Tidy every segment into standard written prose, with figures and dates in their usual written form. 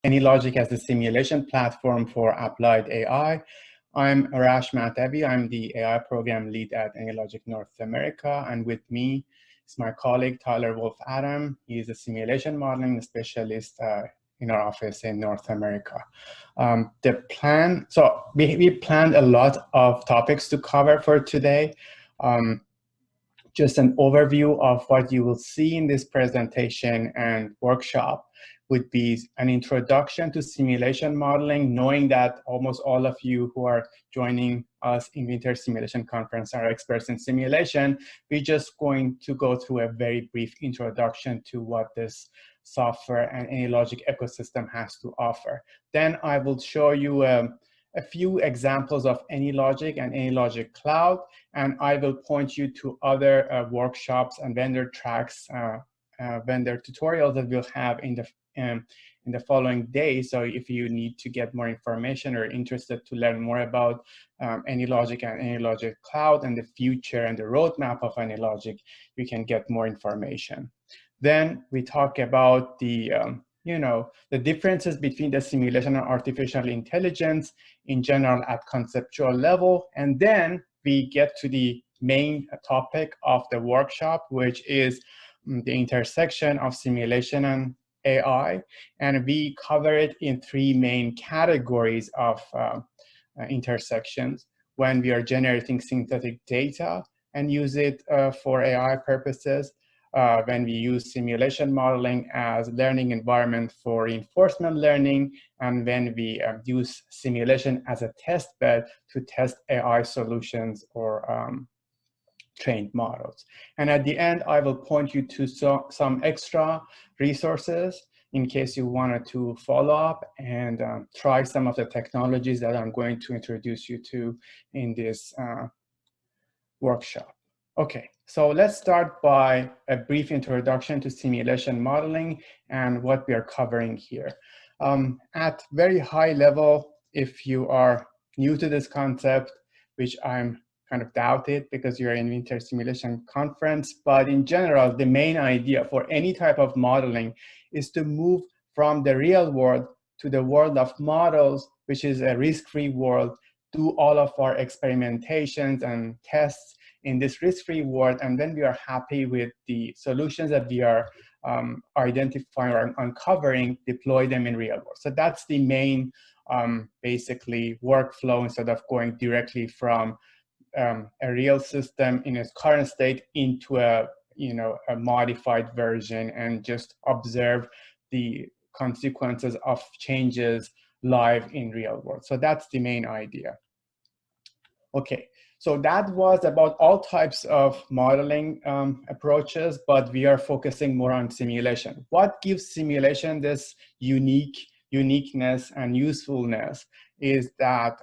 AnyLogic as the simulation platform for applied AI. I'm Arash Mahdavi. I'm the AI program lead at AnyLogic North America. And with me is my colleague, Tyler Wolfe-Adam. He is a simulation modeling specialist in our office in North America. We planned a lot of topics to cover for today. Just an overview of what you will see in this presentation and workshop would be an introduction to simulation modeling, knowing that almost all of you who are joining us in Winter Simulation Conference are experts in simulation. We're just going to go through a very brief introduction to what this software and AnyLogic ecosystem has to offer. Then I will show you a few examples of AnyLogic and AnyLogic Cloud, and I will point you to other workshops and vendor tracks, vendor tutorials that we'll have in the following days. So if you need to get more information or interested to learn more about AnyLogic and AnyLogic Cloud and the future and the roadmap of AnyLogic, you can get more information. Then we talk about the the differences between the simulation and artificial intelligence in general at conceptual level. And then we get to the main topic of the workshop, which is the intersection of simulation and AI. And we cover it in three main categories of intersections: when we are generating synthetic data and use it for AI purposes, when we use simulation modeling as learning environment for reinforcement learning, and when we use simulation as a test bed to test AI solutions or trained models. And at the end, I will point you to some extra resources in case you wanted to follow up and try some of the technologies that I'm going to introduce you to in this workshop. Okay, so let's start by a brief introduction to simulation modeling and what we are covering here. At very high level, if you are new to this concept, which I'm kind of doubted because you're in Winter Simulation Conference, but in general, the main idea for any type of modeling is to move from the real world to the world of models, which is a risk-free world, do all of our experimentations and tests in this risk-free world, and then we are happy with the solutions that we are identifying or uncovering, deploy them in real world. So that's the main, basically, workflow instead of going directly from a real system in its current state into a modified version and just observe the consequences of changes live in real world. So that's the main idea. Okay, so that was about all types of modeling approaches, but we are focusing more on simulation. What gives simulation this uniqueness and usefulness is that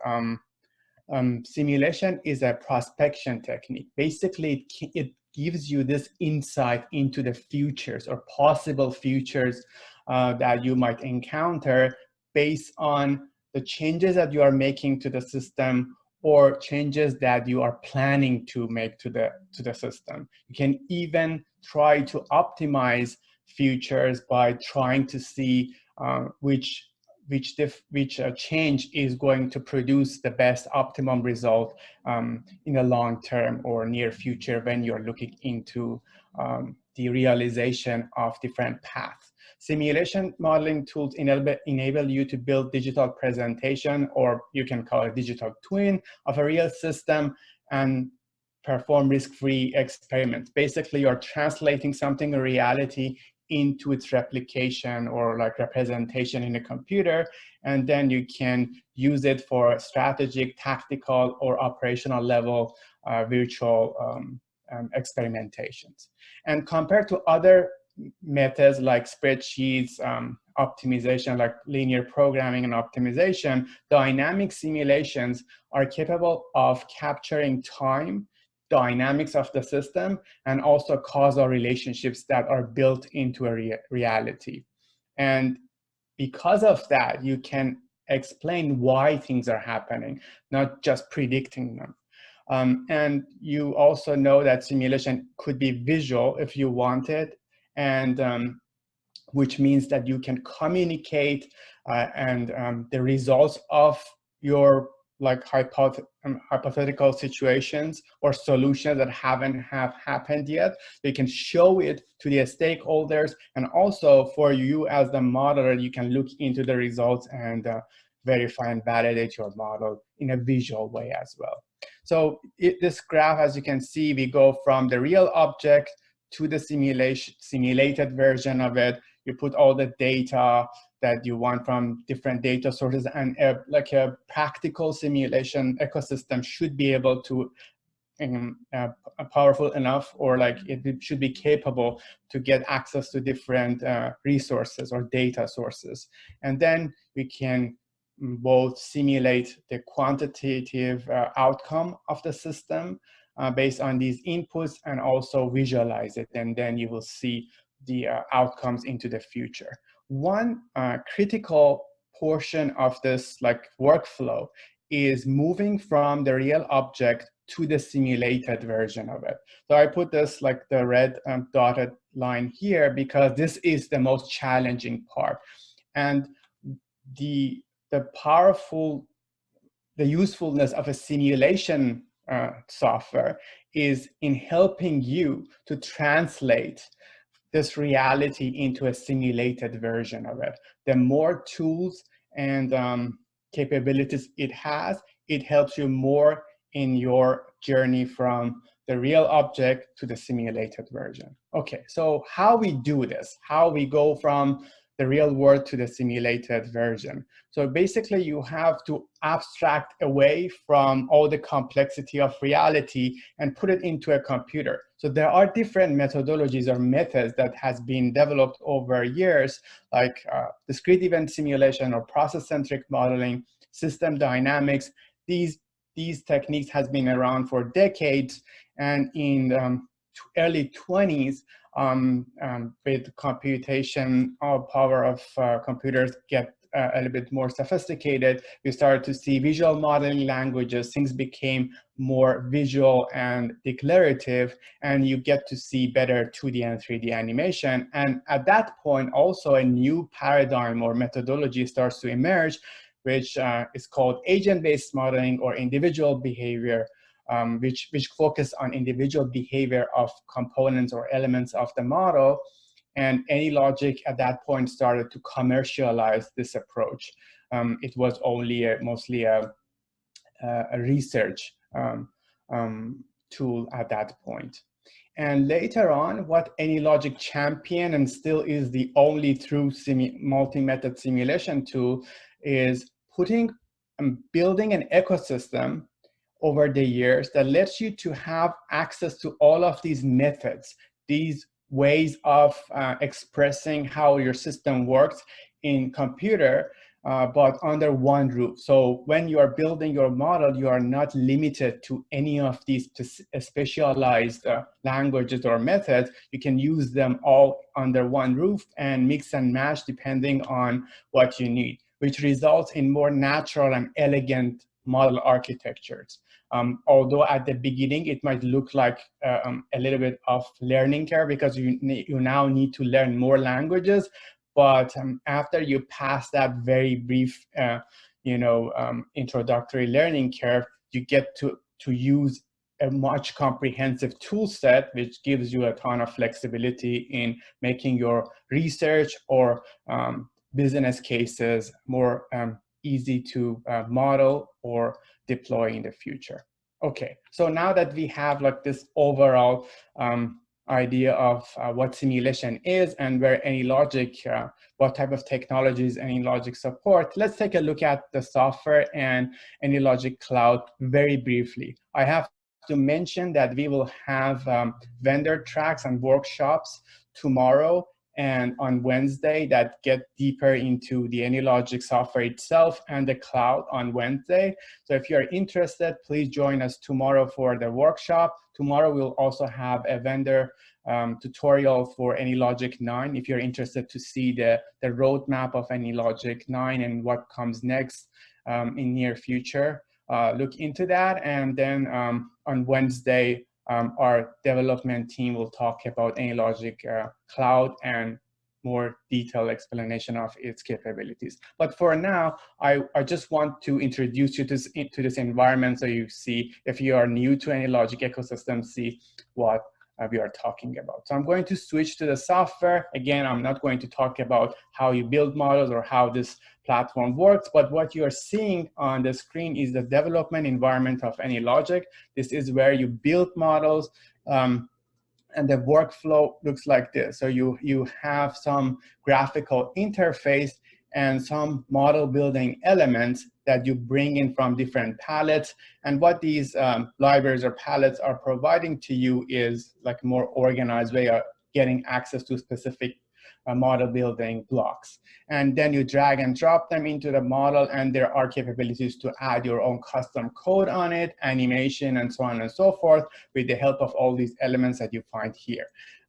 simulation is a prospection technique. Basically, it gives you this insight into the futures or possible futures that you might encounter based on the changes that you are making to the system or changes that you are planning to make to the system. You can even try to optimize futures by trying to see which change is going to produce the best optimum result in the long term or near future when you're looking into the realization of different paths. Simulation modeling tools enable you to build digital presentation, or you can call it digital twin, of a real system and perform risk-free experiments. Basically, you're translating something in reality into its replication or like representation in a computer, and then you can use it for strategic, tactical, or operational level virtual experimentations. And compared to other methods like spreadsheets, optimization like linear programming and optimization, dynamic simulations are capable of capturing time, dynamics of the system, and also causal relationships that are built into a reality. And because of that, you can explain why things are happening, not just predicting them. And you also know that simulation could be visual if you want it, and which means that you can communicate and the results of your hypothetical situations or solutions that haven't happened yet. You can show it to the stakeholders, and also for you as the modeler, you can look into the results and verify and validate your model in a visual way as well. So this graph, as you can see, we go from the real object to the simulated version of it. You put all the data that you want from different data sources, and like a practical simulation ecosystem should be able to powerful enough, or like it should be capable to get access to different resources or data sources. And then we can both simulate the quantitative outcome of the system based on these inputs, and also visualize it, and then you will see the outcomes into the future. One critical portion of this workflow is moving from the real object to the simulated version of it. So I put this the red dotted line here because this is the most challenging part. And the usefulness of a simulation software is in helping you to translate this reality into a simulated version of it. The more tools and capabilities it has, it helps you more in your journey from the real object to the simulated version. Okay, so how we do this, how we go from the real world to the simulated version. So basically you have to abstract away from all the complexity of reality and put it into a computer. So there are different methodologies or methods that has been developed over years, like discrete event simulation or process-centric modeling, system dynamics. These techniques has been around for decades, and in early 20s, with computation power of computers get a little bit more sophisticated, we started to see visual modeling languages. Things became more visual and declarative, and you get to see better 2D and 3D animation. And at that point, also a new paradigm or methodology starts to emerge, which is called agent-based modeling or individual behavior, which focus on individual behavior of components or elements of the model. And AnyLogic at that point started to commercialize this approach. It was only mostly a research tool at that point. And later on, what AnyLogic championed, and still is the only true multi-method simulation tool, is building an ecosystem over the years that lets you to have access to all of these methods, these ways of expressing how your system works in computer, but under one roof. So when you are building your model, you are not limited to any of these specialized languages or methods. You can use them all under one roof and mix and match depending on what you need, which results in more natural and elegant model architectures. Although at the beginning, it might look like a little bit of learning curve because you now need to learn more languages. But after you pass that very brief, introductory learning curve, you get to use a much comprehensive tool set, which gives you a ton of flexibility in making your research or business cases more easy to model or deploy in the future. Okay, so now that we have this overall idea of what simulation is and where AnyLogic, what type of technologies AnyLogic support, let's take a look at the software and AnyLogic Cloud very briefly. I have to mention that we will have vendor tracks and workshops tomorrow and on Wednesday that get deeper into the AnyLogic software itself and the cloud on Wednesday. So if you're interested, please join us tomorrow for the workshop. Tomorrow we'll also have a vendor tutorial for AnyLogic 9 if you're interested to see the roadmap of AnyLogic 9 and what comes next in near future. Look into that, and then on Wednesday, our development team will talk about AnyLogic Cloud and more detailed explanation of its capabilities. But for now, I just want to introduce you to this environment so you see, if you are new to AnyLogic ecosystem, see what we are talking about. So I'm going to switch to the software. Again, I'm not going to talk about how you build models or how this platform works, but what you are seeing on the screen is the development environment of AnyLogic. This is where you build models, and the workflow looks like this. So you have some graphical interface and some model building elements that you bring in from different palettes. And what these libraries or palettes are providing to you is like a more organized way of getting access to specific model building blocks. And then you drag and drop them into the model, and there are capabilities to add your own custom code on it, animation, and so on and so forth, with the help of all these elements that you find here.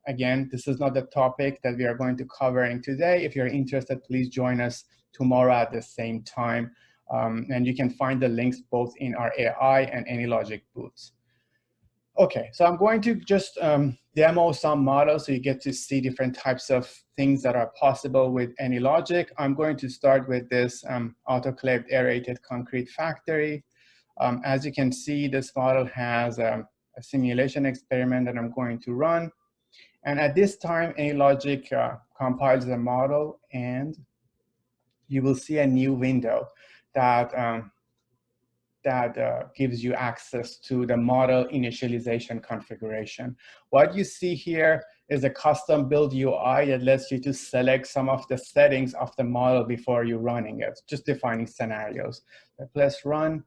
Again, this is not the topic that we are going to cover in today. If you're interested, please join us tomorrow at the same time. And you can find the links both in our AI and AnyLogic booths. Okay, so I'm going to just demo some models so you get to see different types of things that are possible with AnyLogic. I'm going to start with this autoclaved aerated concrete factory. As you can see, this model has a simulation experiment that I'm going to run. And at this time, AnyLogic compiles the model, and you will see a new window that gives you access to the model initialization configuration. What you see here is a custom build UI that lets you to select some of the settings of the model before you're running it, just defining scenarios. Let's run.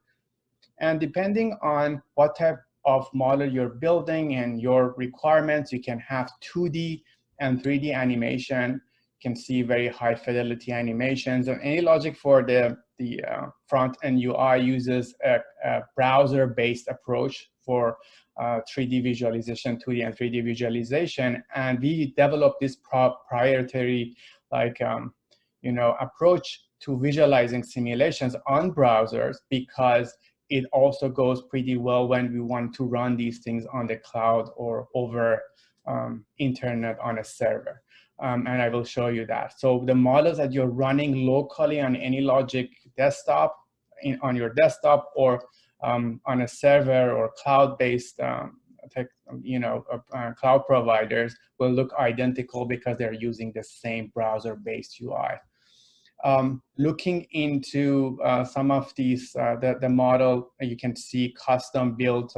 And depending on what type of model you're building and your requirements, you can have 2D and 3D animation. You can see very high fidelity animations. And AnyLogic for the front-end UI uses a browser-based approach for 3D visualization, 2D and 3D visualization. And we developed this proprietary approach to visualizing simulations on browsers, because it also goes pretty well when we want to run these things on the cloud or over internet on a server. And I will show you that. So the models that you're running locally on AnyLogic desktop, on your desktop, or on a server or cloud-based cloud providers will look identical because they're using the same browser-based UI. Looking into some of these, the model, you can see custom built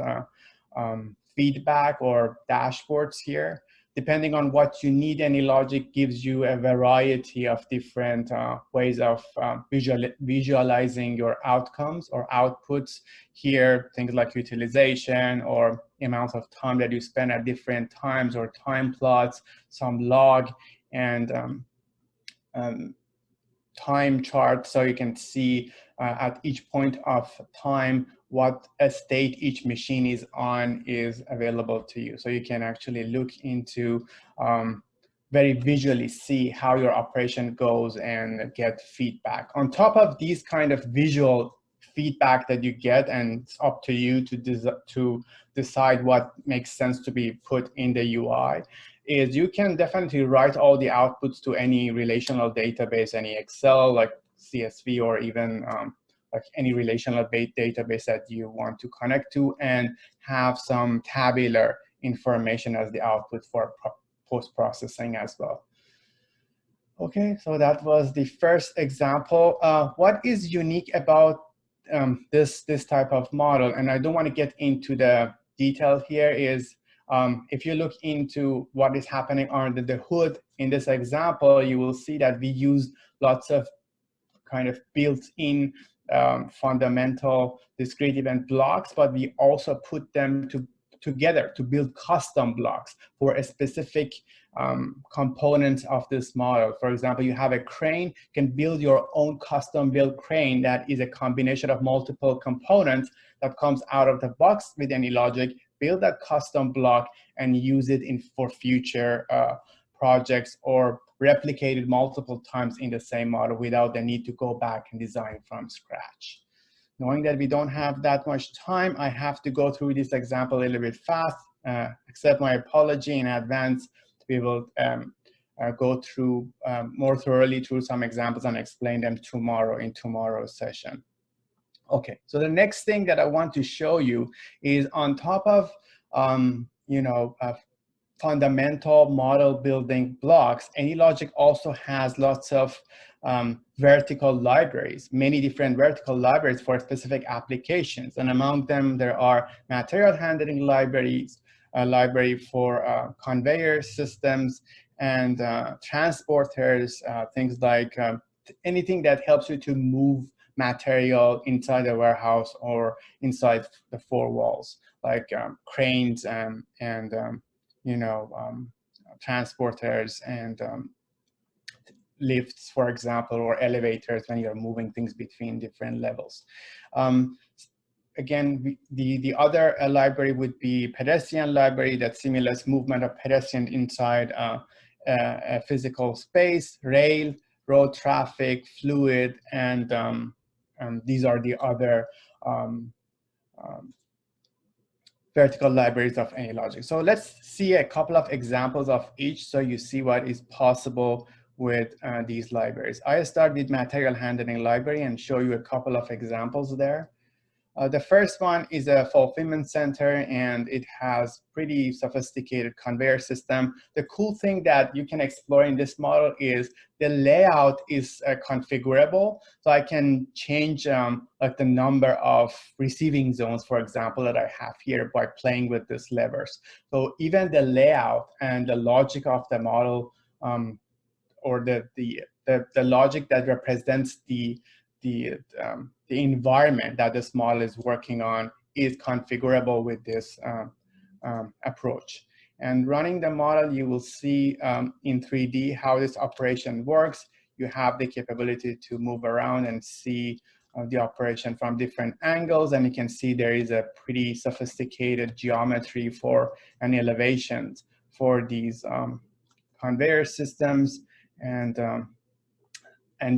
feedback or dashboards here. Depending on what you need, AnyLogic gives you a variety of different ways of visualizing your outcomes or outputs. Here, things like utilization or amounts of time that you spend at different times, or time plots, some log, and time chart, so you can see at each point of time what a state each machine is on is available to you. So you can actually look into very visually see how your operation goes and get feedback. On top of these kind of visual feedback that you get, and it's up to you to decide what makes sense to be put in the UI, is you can definitely write all the outputs to any relational database, any Excel, like CSV, or even like any relational database that you want to connect to, and have some tabular information as the output for post-processing as well. Okay, so that was the first example. What is unique about this type of model, and I don't want to get into the detail here, is if you look into what is happening under the hood in this example, you will see that we use lots of kind of built-in fundamental discrete event blocks, but we also put them together to build custom blocks for a specific components of this model. For example, you have a crane, you can build your own custom built crane that is a combination of multiple components that comes out of the box with AnyLogic, build that custom block and use it for future projects, or replicate it multiple times in the same model without the need to go back and design from scratch. Knowing that we don't have that much time, I have to go through this example a little bit fast. Accept my apology in advance. We will go through more thoroughly through some examples and explain them tomorrow in tomorrow's session. Okay, so the next thing that I want to show you is on top of fundamental model building blocks, AnyLogic also has lots of vertical libraries, many different vertical libraries for specific applications. And among them, there are material handling libraries, a library for conveyor systems and transporters, things like anything that helps you to move material inside a warehouse or inside the four walls, like cranes and transporters and lifts, for example, or elevators when you're moving things between different levels. Again, the other library would be pedestrian library that simulates movement of pedestrians inside a physical space, rail, road traffic, fluid, and these are the other vertical libraries of AnyLogic. So let's see a couple of examples of each so you see what is possible with these libraries. I start with material handling library and show you a couple of examples there. The first one is a fulfillment center, and it has pretty sophisticated conveyor system. The cool thing that you can explore in this model is the layout is configurable. So I can change like the number of receiving zones, for example, that I have here by playing with these levers. So even the layout and the logic of the model or the logic that represents the environment that this model is working on is configurable with this approach. And running the model, you will see in 3D how this operation works. You have the capability to move around and see the operation from different angles, and you can see there is a pretty sophisticated geometry for and elevations for these conveyor systems. And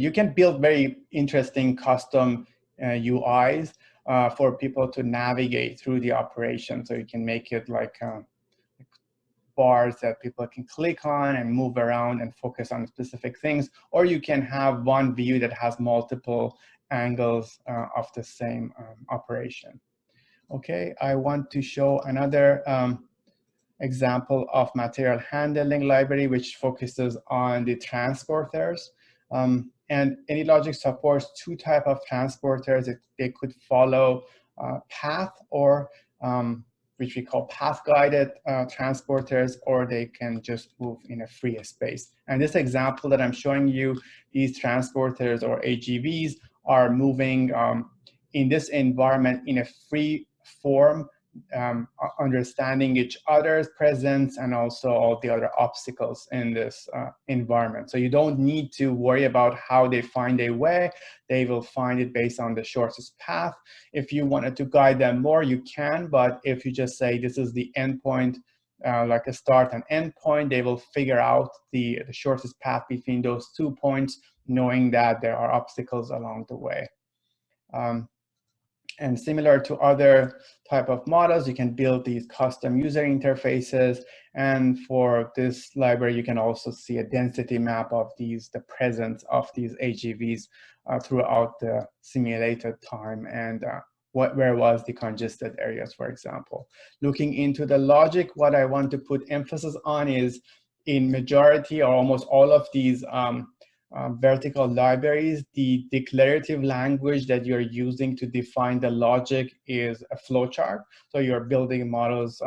you can build very interesting custom UIs for people to navigate through the operation. So you can make it like bars that people can click on and move around and focus on specific things. Or you can have one view that has multiple angles of the same operation. Okay, I want to show another example of material handling library, which focuses on the transporters. And AnyLogic supports two types of transporters. They could follow path or which we call path-guided transporters, or they can just move in a free space. And this example that I'm showing you, these transporters or AGVs are moving in this environment in a free form, understanding each other's presence and also all the other obstacles in this environment. So you don't need to worry about how they find a way. They will find it based on the shortest path. If you wanted to guide them more, you can, but if you just say this is the endpoint, like a start and end point, they will figure out the shortest path between those 2 points, knowing that there are obstacles along the way. And similar to other type of models, you can build these custom user interfaces. And for this library, you can also see a density map of the presence of these AGVs throughout the simulated time and where was the congested areas, for example. Looking into the logic, what I want to put emphasis on is in majority or almost all of these vertical libraries, the declarative language that you're using to define the logic is a flowchart. So you're building models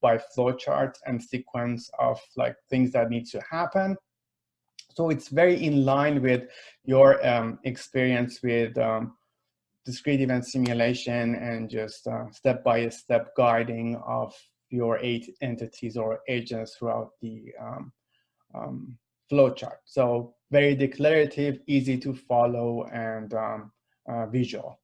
by flowcharts and sequence of like things that need to happen. So it's very in line with your experience with discrete event simulation and just step-by-step guiding of your 8 entities or agents throughout the flowchart. So very declarative, easy to follow, and visual.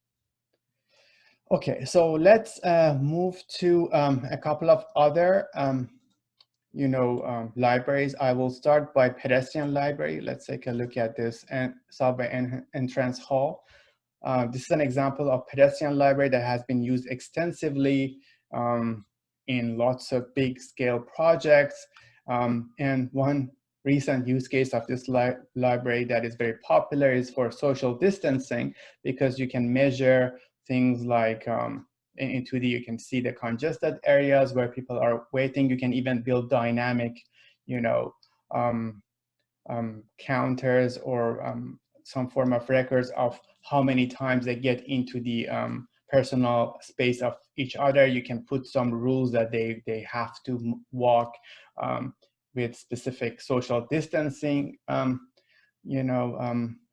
Okay, so let's move to a couple of other libraries. I will start by pedestrian library. Let's take a look at this and subway entrance hall. This is an example of pedestrian library that has been used extensively in lots of big scale projects. And one recent use case of this library that is very popular is for social distancing, because you can measure things like in 2D, you can see the congested areas where people are waiting. You can even build dynamic, you know, counters or some form of records of how many times they get into the personal space of each other. You can put some rules that they have to walk with specific social distancing,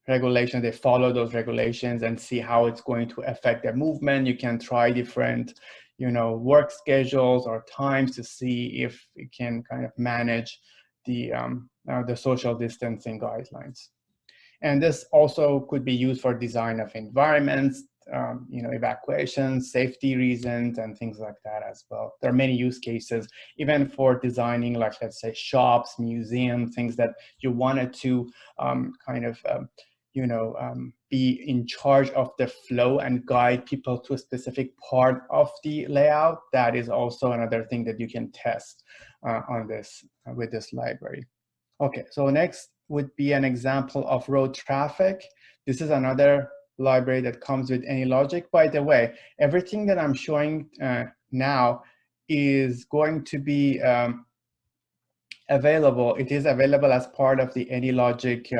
regulations. They follow those regulations and see how it's going to affect their movement. You can try different, work schedules or times to see if it can kind of manage the social distancing guidelines. And this also could be used for design of environments, evacuations, safety reasons, and things like that as well. There are many use cases, even for designing, like, let's say, shops, museums, things that you wanted to be in charge of the flow and guide people to a specific part of the layout. That is also another thing that you can test on this with this library. Okay, so next would be an example of road traffic. This is another library that comes with AnyLogic. By the way, everything that I'm showing now is going to be available. It is available as part of the AnyLogic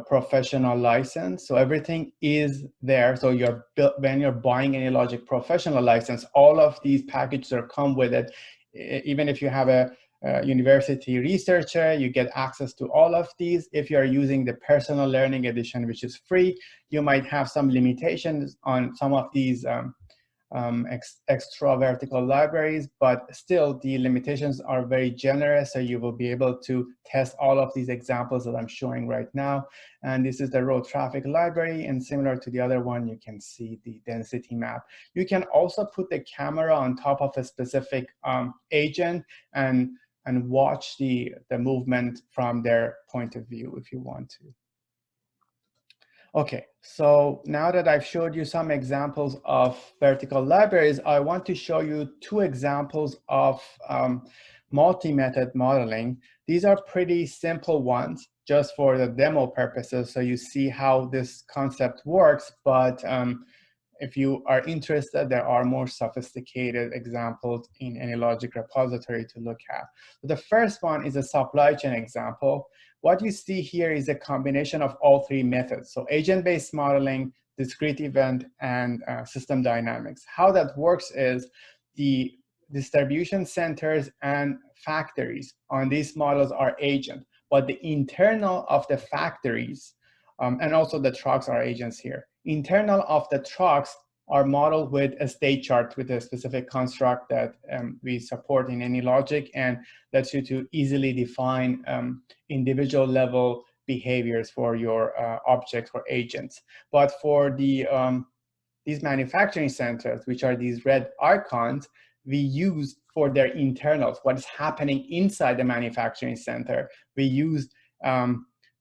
professional license. So everything is there. So when you're buying AnyLogic professional license, all of these packages are come with it. Even if you have a university researcher, you get access to all of these. If you're using the personal learning edition, which is free, you might have some limitations on some of these extra vertical libraries, but still the limitations are very generous, so you will be able to test all of these examples that I'm showing right now. And this is the road traffic library, and similar to the other one, you can see the density map. You can also put the camera on top of a specific agent and watch the movement from their point of view if you want to. Okay, so now that I've showed you some examples of vertical libraries, I want to show you two examples of multi-method modeling. These are pretty simple ones just for the demo purposes, so you see how this concept works, but if you are interested, there are more sophisticated examples in AnyLogic repository to look at. So the first one is a supply chain example. What you see here is a combination of all three methods. So agent-based modeling, discrete event, and system dynamics. How that works is the distribution centers and factories on these models are agent, but the internal of the factories, and also the trucks are agents here. Internal of the trucks are modeled with a state chart with a specific construct that we support in AnyLogic, and lets you to easily define individual level behaviors for your objects or agents. But for the these manufacturing centers, which are these red icons, we use for their internals, what is happening inside the manufacturing center. We use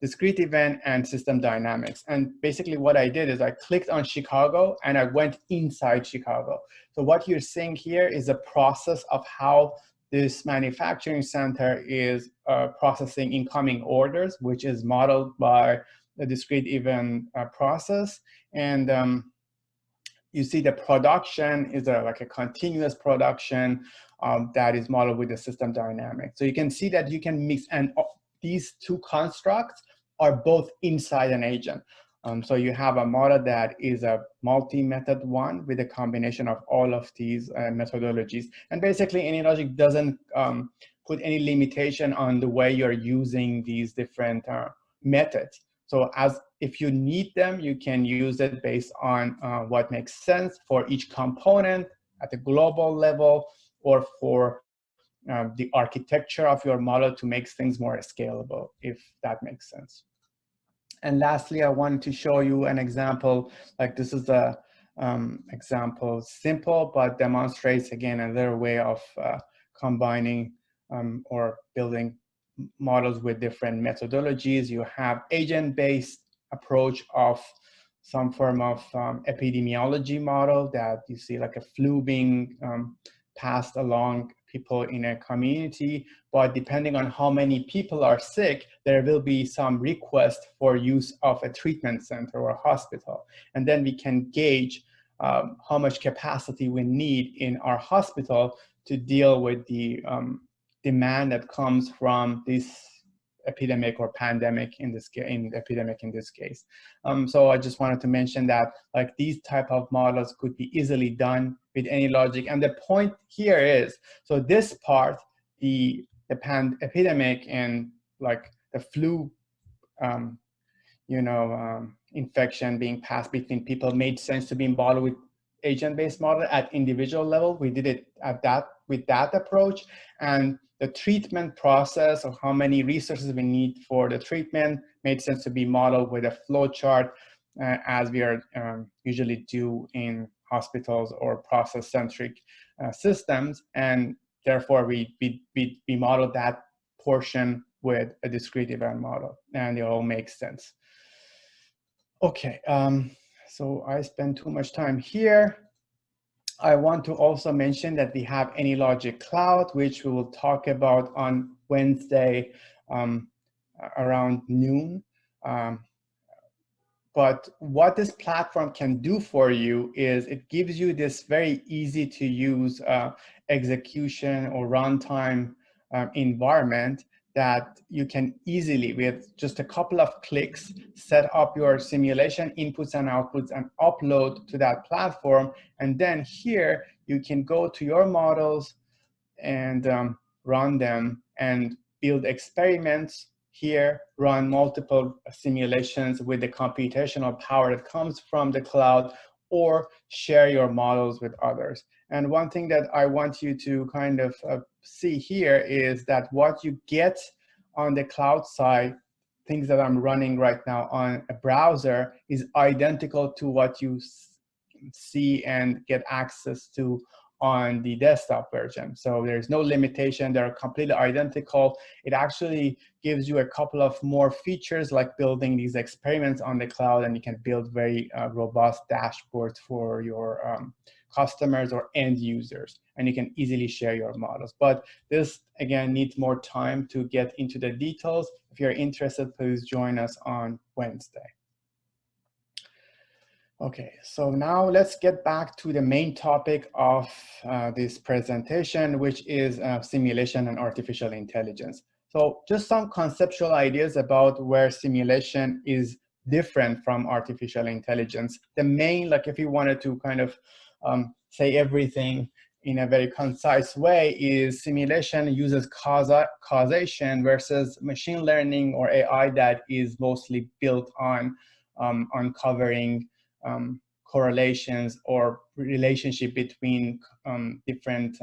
discrete event and system dynamics. And basically what I did is I clicked on Chicago and I went inside Chicago. So what you're seeing here is a process of how this manufacturing center is processing incoming orders, which is modeled by the discrete event process. And you see the production is like a continuous production that is modeled with the system dynamics. So you can see that you can mix, and these two constructs are both inside an agent. So you have a model that is a multi-method one with a combination of all of these methodologies. And basically, AnyLogic doesn't put any limitation on the way you're using these different methods. So if you need them, you can use it based on what makes sense for each component at the global level, or for the architecture of your model to make things more scalable, if that makes sense. And lastly, I wanted to show you an example. Like, this is the example, simple, but demonstrates again another way of combining or building models with different methodologies. You have agent-based approach of some form of epidemiology model that you see like a flu being passed along people in a community, but depending on how many people are sick, there will be some request for use of a treatment center or a hospital. And then we can gauge how much capacity we need in our hospital to deal with the demand that comes from this epidemic or pandemic in this case. So I just wanted to mention that like these type of models could be easily done with AnyLogic. And the point here is, so this part, the epidemic and like the flu infection being passed between people made sense to be modeled with agent-based model at individual level. We did it with that approach, and the treatment process of how many resources we need for the treatment made sense to be modeled with a flow chart, as we are usually do in hospitals or process-centric systems, and therefore we modeled that portion with a discrete event model, and it all makes sense. Okay, so I spent too much time here. I want to also mention that we have AnyLogic Cloud, which we will talk about on Wednesday around noon. But what this platform can do for you is it gives you this very easy to use execution or runtime environment that you can easily, with just a couple of clicks, set up your simulation inputs and outputs and upload to that platform. And then here you can go to your models and run them and build experiments here, run multiple simulations with the computational power that comes from the cloud, or share your models with others. And one thing that I want you to kind of see here is that what you get on the cloud side, things that I'm running right now on a browser, is identical to what you see and get access to on the desktop version. So there's no limitation, they're completely identical. It actually gives you a couple of more features like building these experiments on the cloud, and you can build very robust dashboards for your customers or end users, and you can easily share your models. But this, again, needs more time to get into the details. If you're interested, please join us on Wednesday. Okay, so now let's get back to the main topic of this presentation, which is simulation and artificial intelligence. So just some conceptual ideas about where simulation is different from artificial intelligence. The main, like if you wanted to kind of say everything in a very concise way, is simulation uses causation versus machine learning or AI that is mostly built on uncovering correlations or relationship between different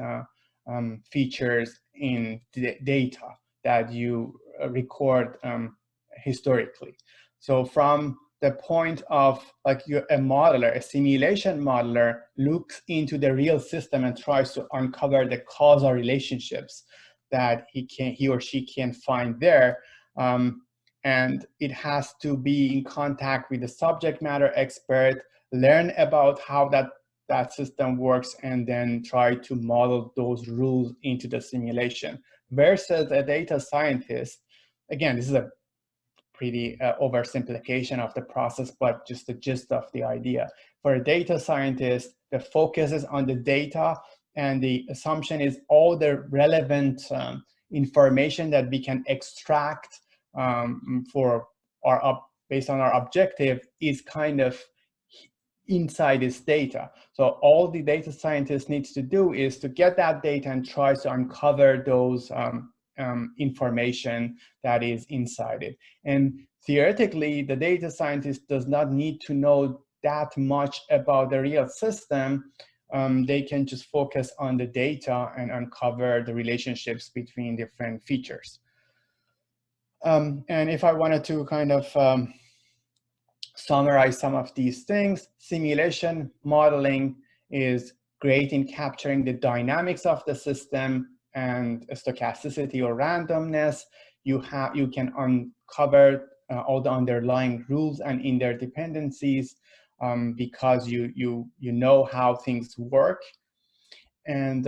features in the data that you record historically. So from the point of like a modeler, a simulation modeler looks into the real system and tries to uncover the causal relationships that he or she can find there. And it has to be in contact with the subject matter expert, learn about how that system works, and then try to model those rules into the simulation. Versus a data scientist, again, this is a pretty oversimplification of the process, but just the gist of the idea. For a data scientist, the focus is on the data, and the assumption is all the relevant information that we can extract for based on our objective is kind of inside this data. So all the data scientist needs to do is to get that data and try to uncover those information that is inside it. And theoretically, the data scientist does not need to know that much about the real system. They can just focus on the data and uncover the relationships between different features. And if I wanted to kind of summarize some of these things, simulation modeling is great in capturing the dynamics of the system and stochasticity or randomness. You can uncover all the underlying rules and interdependencies because you know how things work. And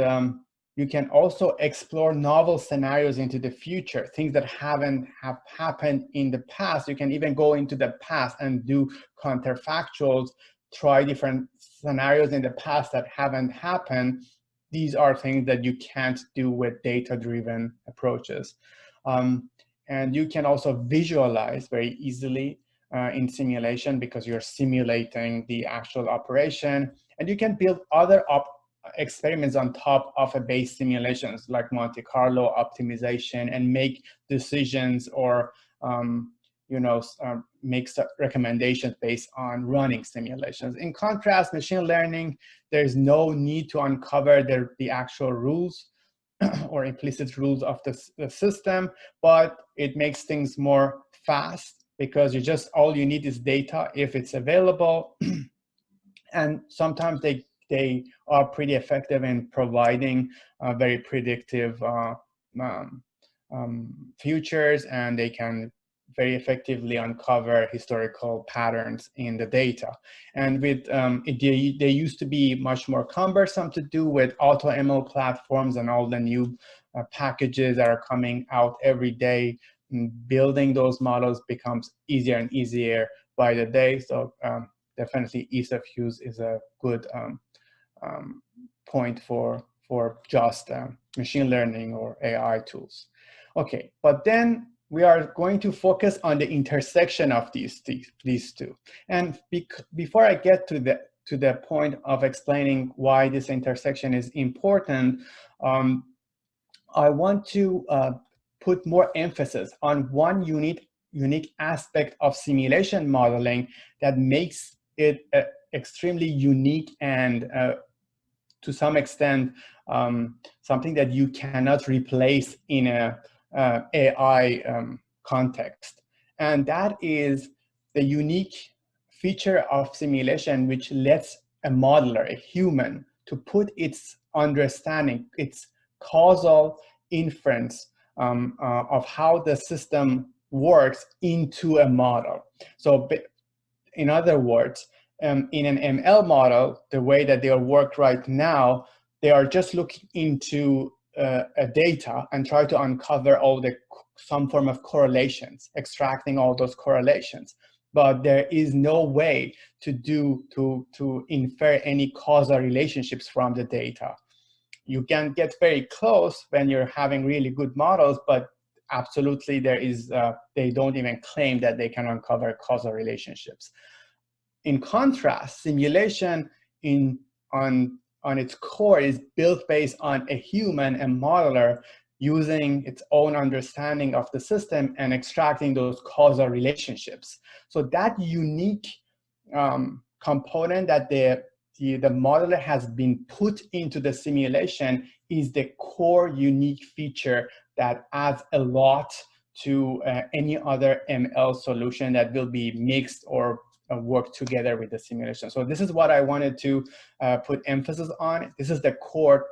You can also explore novel scenarios into the future, things that haven't happened in the past. You can even go into the past and do counterfactuals, try different scenarios in the past that haven't happened. These are things that you can't do with data-driven approaches. And you can also visualize very easily in simulation because you're simulating the actual operation. And you can build other experiments on top of a base simulations like Monte Carlo optimization and make decisions or make recommendations based on running simulations. In contrast, machine learning, there's no need to uncover the actual rules or implicit rules of the system, but it makes things more fast because all you need is data if it's available. And sometimes they are pretty effective in providing very predictive futures, and they can very effectively uncover historical patterns in the data. And with they used to be much more cumbersome to do with AutoML platforms and all the new packages that are coming out every day. Building those models becomes easier and easier by the day. So definitely ease of use is a good point for just machine learning or AI tools. Okay, but then we are going to focus on the intersection of these two. And before I get to the point of explaining why this intersection is important, I want to put more emphasis on one unique aspect of simulation modeling that makes it extremely unique and to some extent something that you cannot replace in a AI context. And that is the unique feature of simulation which lets a modeler, a human, to put its understanding, its causal inference of how the system works into a model. So in other words, in an ML model, the way that they work right now, they are just looking into a data and try to uncover some form of correlations, extracting all those correlations. But there is no way to infer any causal relationships from the data. You can get very close when you're having really good models, but absolutely they don't even claim that they can uncover causal relationships. In contrast, simulation on its core is built based on a human, a modeler, using its own understanding of the system and extracting those causal relationships. So that unique component that the modeler has been put into the simulation is the core unique feature that adds a lot to any other ML solution that will be mixed or work together with the simulation. So this is what I wanted to put emphasis on. This is the core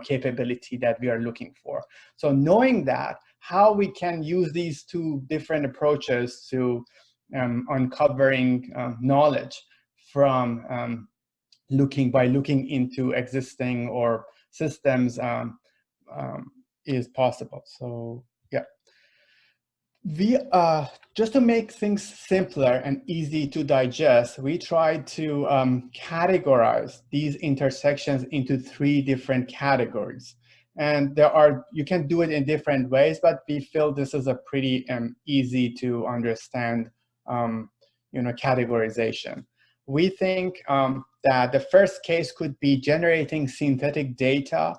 capability that we are looking for. So knowing that, how we can use these two different approaches to uncovering knowledge from looking into existing or systems is possible. So yeah. We just to make things simpler and easy to digest, we tried to categorize these intersections into 3 different categories. And you can do it in different ways, but we feel this is a pretty easy to understand categorization. We think that the first case could be generating synthetic data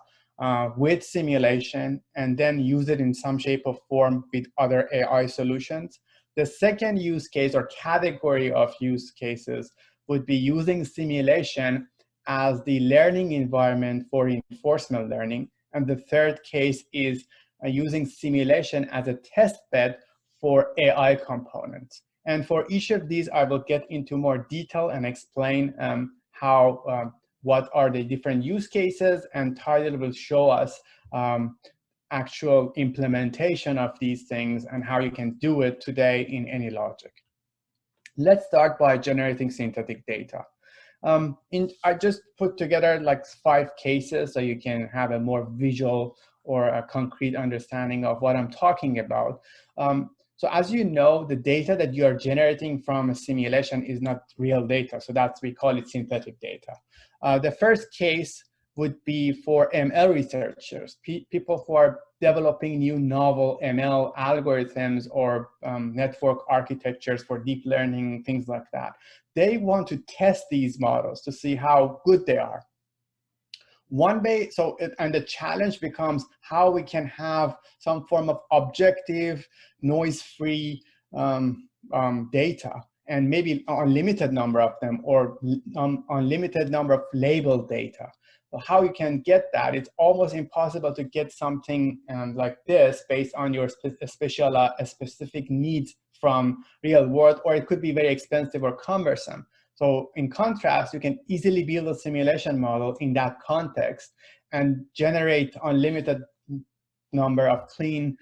with simulation and then use it in some shape or form with other AI solutions. The second use case or category of use cases would be using simulation as the learning environment for reinforcement learning. And the third case is using simulation as a test bed for AI components. And for each of these, I will get into more detail and explain what are the different use cases, and Tyler will show us actual implementation of these things and how you can do it today in AnyLogic. Let's start by generating synthetic data. I just put together like 5 cases so you can have a more visual or a concrete understanding of what I'm talking about. So as you know, the data that you are generating from a simulation is not real data. So we call it synthetic data. The first case would be for ML researchers, people who are developing new novel ML algorithms or network architectures for deep learning, things like that. They want to test these models to see how good they are. And the challenge becomes how we can have some form of objective, noise-free data, and maybe unlimited number of them, or unlimited number of labeled data. So how you can get that, it's almost impossible to get something like this based on your specific needs from real world, or it could be very expensive or cumbersome. So in contrast, you can easily build a simulation model in that context and generate unlimited number of clean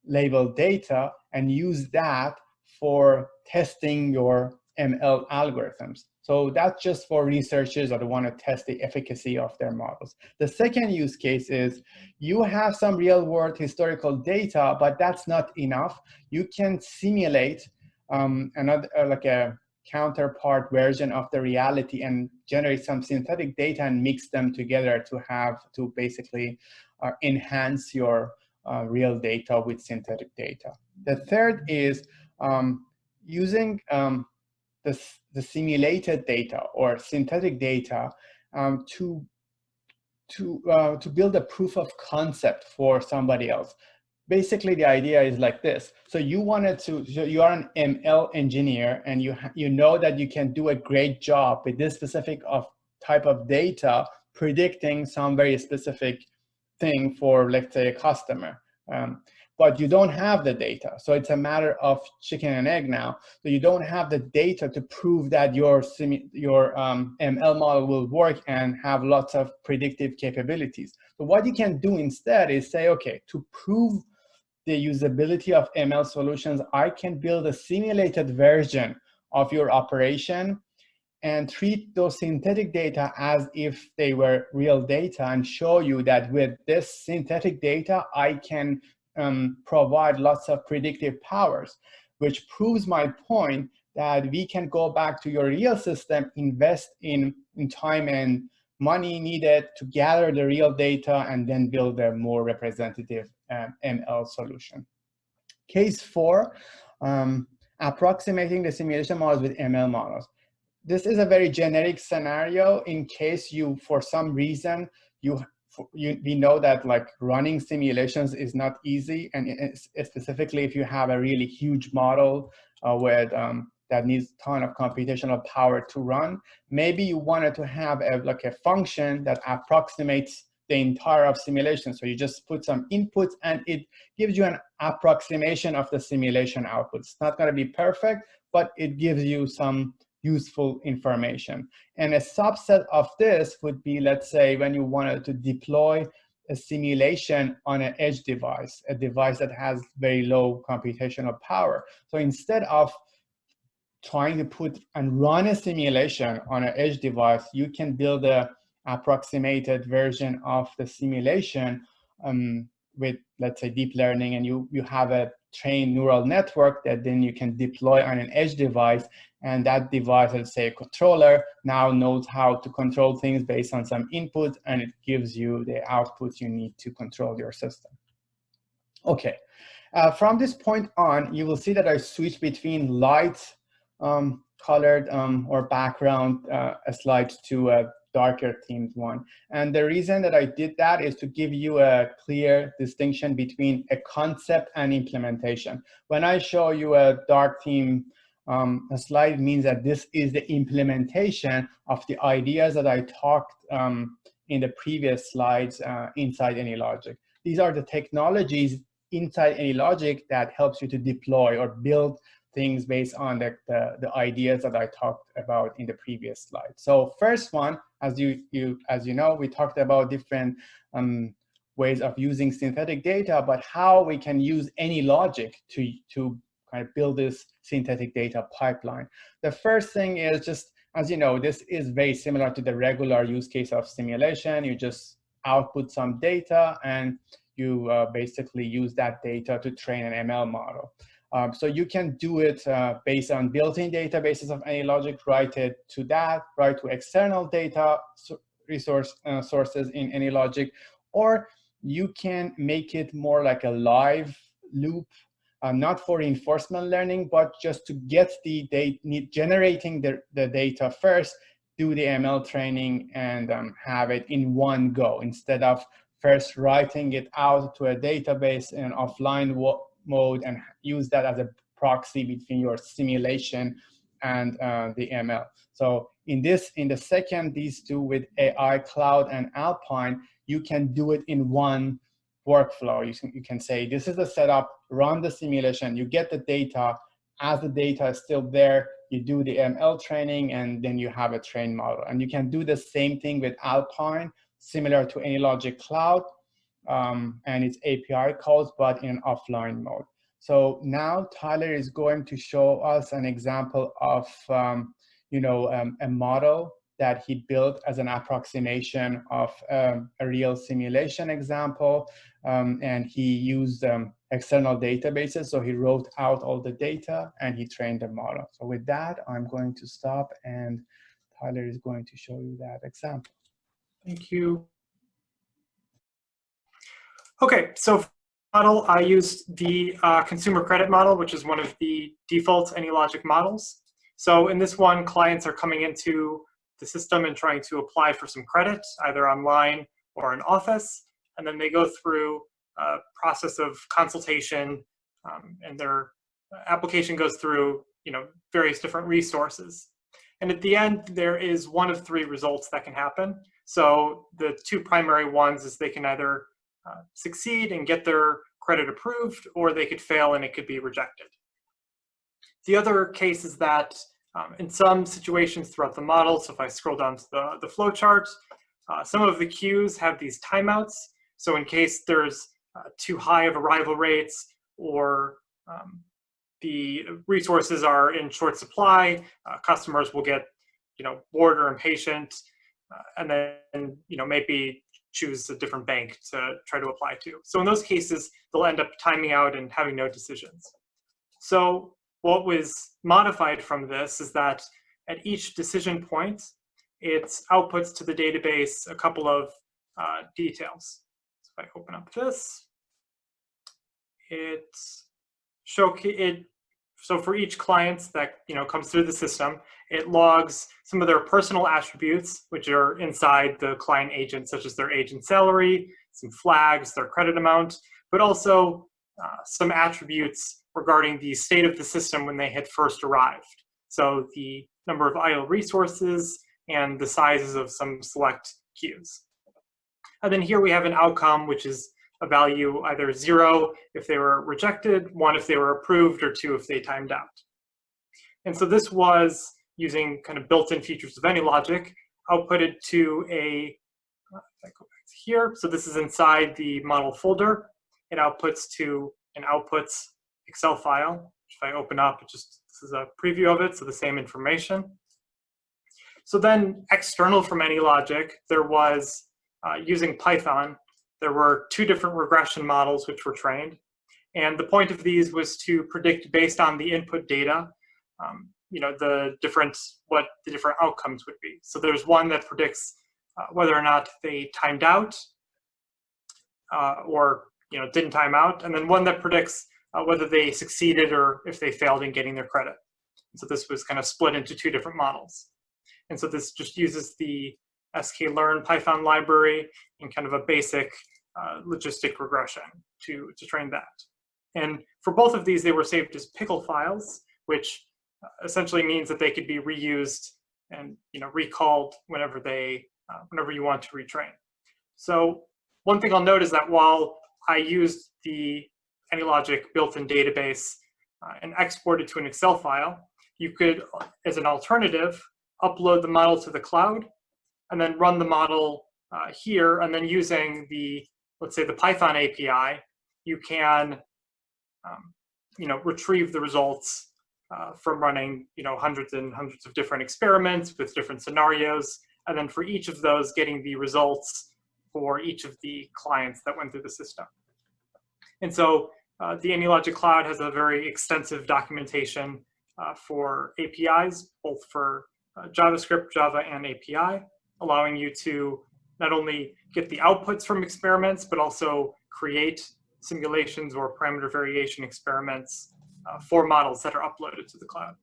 labeled data and use that for testing your ML algorithms. So that's just for researchers that want to test the efficacy of their models. The second use case is you have some real world historical data, but that's not enough. You can simulate like a counterpart version of the reality and generate some synthetic data and mix them together to basically enhance your real data with synthetic data. The third is using the simulated data or synthetic data to build a proof of concept for somebody else. Basically, the idea is like this. So you are an ML engineer, and you know that you can do a great job with this specific type of data, predicting some very specific thing for, let's say, a customer. But you don't have the data. So it's a matter of chicken and egg now. So you don't have the data to prove that your ML model will work and have lots of predictive capabilities. So what you can do instead is say, okay, to prove the usability of ML solutions, I can build a simulated version of your operation and treat those synthetic data as if they were real data and show you that with this synthetic data, I can provide lots of predictive powers, which proves my point that we can go back to your real system, invest in time and money needed to gather the real data, and then build a more representative ML solution. Case 4, approximating the simulation models with ML models. This is a very generic scenario in case you, for some reason, we know that like running simulations is not easy, and specifically if you have a really huge model that needs a ton of computational power to run, maybe you wanted to have like a function that approximates the entire of simulation. So you just put some inputs and it gives you an approximation of the simulation output. It's not going to be perfect, but it gives you some useful information. And a subset of this would be, let's say, when you wanted to deploy a simulation on an edge device, a device that has very low computational power. So instead of trying to put and run a simulation on an edge device, you can build a approximated version of the simulation with, let's say, deep learning, and you have a trained neural network that then you can deploy on an edge device, and that device, let's say a controller, now knows how to control things based on some input, and it gives you the output you need to control your system. Okay, from this point on, you will see that I switch between light colored or background slides to a darker themed one. And the reason that I did that is to give you a clear distinction between a concept and implementation. When I show you a dark theme slide, means that this is the implementation of the ideas that I talked in the previous slides inside AnyLogic. These are the technologies inside AnyLogic that helps you to deploy or build things based on the ideas that I talked about in the previous slide. So first one, as you know, we talked about different ways of using synthetic data, but how we can use AnyLogic to kind of build this synthetic data pipeline. The first thing is just as you know, this is very similar to the regular use case of simulation. You just output some data and you basically use that data to train an ML model. So you can do it based on built-in databases of AnyLogic, write it to that, write to external data sources in AnyLogic, or you can make it more like a live loop, not for reinforcement learning, but just to get the data, generating the data first, do the ML training, and have it in one go, instead of first writing it out to a database in an offline mode and use that as a proxy between your simulation and the ML. So in the second, these two with AI, Cloud, and Alpine, you can do it in one workflow. You can say, this is the setup, run the simulation, you get the data. As the data is still there, you do the ML training, and then you have a trained model. And you can do the same thing with Alpine, similar to AnyLogic Cloud and its API calls, but in an offline mode. So now Tyler is going to show us an example of a model that he built as an approximation of a real simulation example. And he used external databases. So he wrote out all the data and he trained the model. So with that, I'm going to stop, and Tyler is going to show you that example. Thank you. Okay, so for the model, I used the consumer credit model, which is one of the default AnyLogic models. So in this one, clients are coming into the system and trying to apply for some credit, either online or in office. And then they go through a process of consultation, and their application goes through various different resources. And at the end, there is one of three results that can happen. So the two primary ones is they can either succeed and get their credit approved, or they could fail and it could be rejected. The other case is that in some situations throughout the model, so if I scroll down to the flow chart, some of the queues have these timeouts. So in case there's too high of arrival rates, or the resources are in short supply, customers will get bored or impatient, and then maybe choose a different bank to try to apply to. So in those cases, they'll end up timing out and having no decisions. So what was modified from this is that at each decision point, it outputs to the database a couple of details. So if I open up this, so for each client that comes through the system, it logs some of their personal attributes, which are inside the client agent, such as their agent salary, some flags, their credit amount, but also some attributes regarding the state of the system when they had first arrived. So the number of idle resources and the sizes of some select queues. And then here we have an outcome, which is a value either 0 if they were rejected, 1 if they were approved, or 2 if they timed out. And so this was using kind of built-in features of AnyLogic, outputted to if I go back to here, so this is inside the model folder. It outputs to an outputs Excel file. If I open up, this is a preview of it, so the same information. So then external from AnyLogic, there was, using Python, there were 2 different regression models which were trained. And the point of these was to predict based on the input data, what the different outcomes would be. So there's one that predicts whether or not they timed out or didn't time out, and then one that predicts whether they succeeded or if they failed in getting their credit. And so this was kind of split into 2 different models. And so this just uses the sklearn Python library and kind of a basic logistic regression to train that. And for both of these, they were saved as pickle files, which essentially means that they could be reused and recalled whenever you want to retrain. So one thing I'll note is that while I used the AnyLogic built-in database and exported to an Excel file, you could, as an alternative, upload the model to the cloud and then run the model here, and then using let's say the Python API, you can retrieve the results from running, hundreds and hundreds of different experiments with different scenarios, and then for each of those, getting the results for each of the clients that went through the system. And so the AnyLogic Cloud has a very extensive documentation for APIs, both for JavaScript, Java, and API, allowing you to not only get the outputs from experiments, but also create simulations or parameter variation experiments for models that are uploaded to the cloud.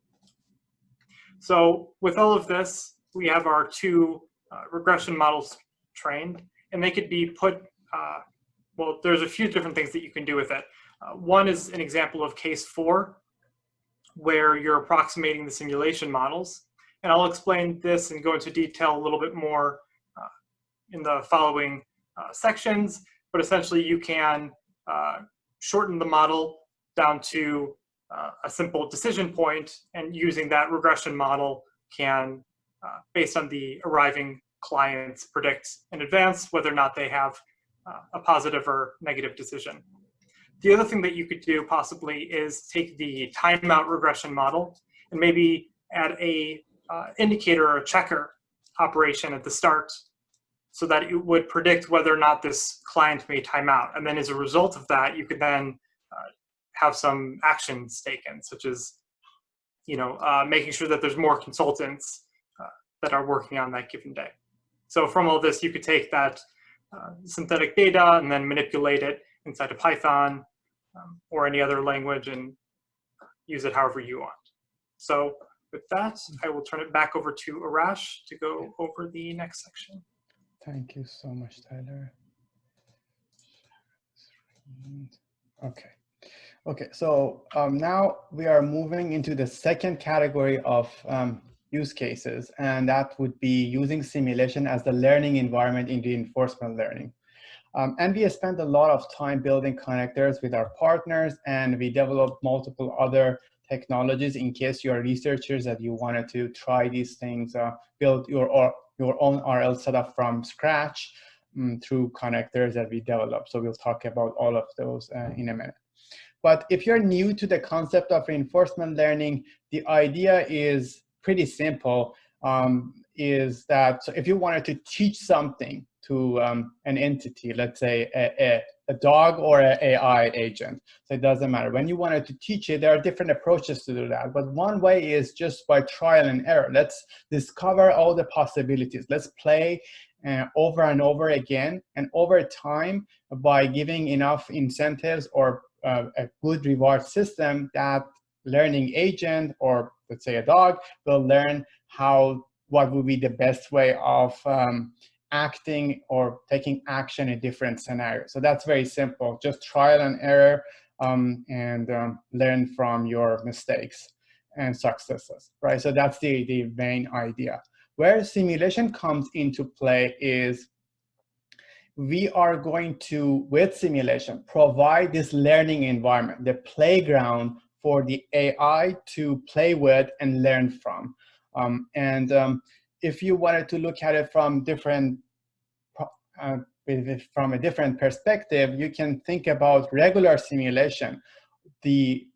So with all of this, we have our two regression models trained, and they could be put, well, there's a few different things that you can do with it. One is an example of case 4, where you're approximating the simulation models. And I'll explain this and go into detail a little bit more in the following sections, but essentially you can shorten the model down to a simple decision point, and using that regression model can, based on the arriving clients, predict in advance whether or not they have a positive or negative decision. The other thing that you could do possibly is take the timeout regression model and maybe add a indicator or a checker operation at the start so that it would predict whether or not this client may time out. And then as a result of that, you could then have some actions taken, such as making sure that there's more consultants that are working on that given day. So from all this, you could take that synthetic data and then manipulate it inside of Python or any other language and use it however you want. So with that, I will turn it back over to Arash to go over the next section. Thank you so much, Tyler. Okay, so now we are moving into the second category of use cases, and that would be using simulation as the learning environment in reinforcement learning. And we spent a lot of time building connectors with our partners, and we developed multiple other technologies in case you are researchers that you wanted to try these things, build your own RL setup from scratch through connectors that we developed. So we'll talk about all of those in a minute. But if you're new to the concept of reinforcement learning, the idea is pretty simple, is that so if you wanted to teach something to an entity, let's say a dog or an AI agent, so it doesn't matter. When you wanted to teach it, there are different approaches to do that. But one way is just by trial and error. Let's discover all the possibilities. Let's play over and over again. And over time, by giving enough incentives or a good reward system, that learning agent, or let's say a dog, will learn what would be the best way of acting or taking action in different scenarios. So that's very simple, just trial and error and learn from your mistakes and successes, right? So that's the main idea. Where simulation comes into play is we are going to, with simulation, provide this learning environment, the playground for the AI to play with and learn from. If you wanted to look at it from a different perspective, you can think about regular simulation. The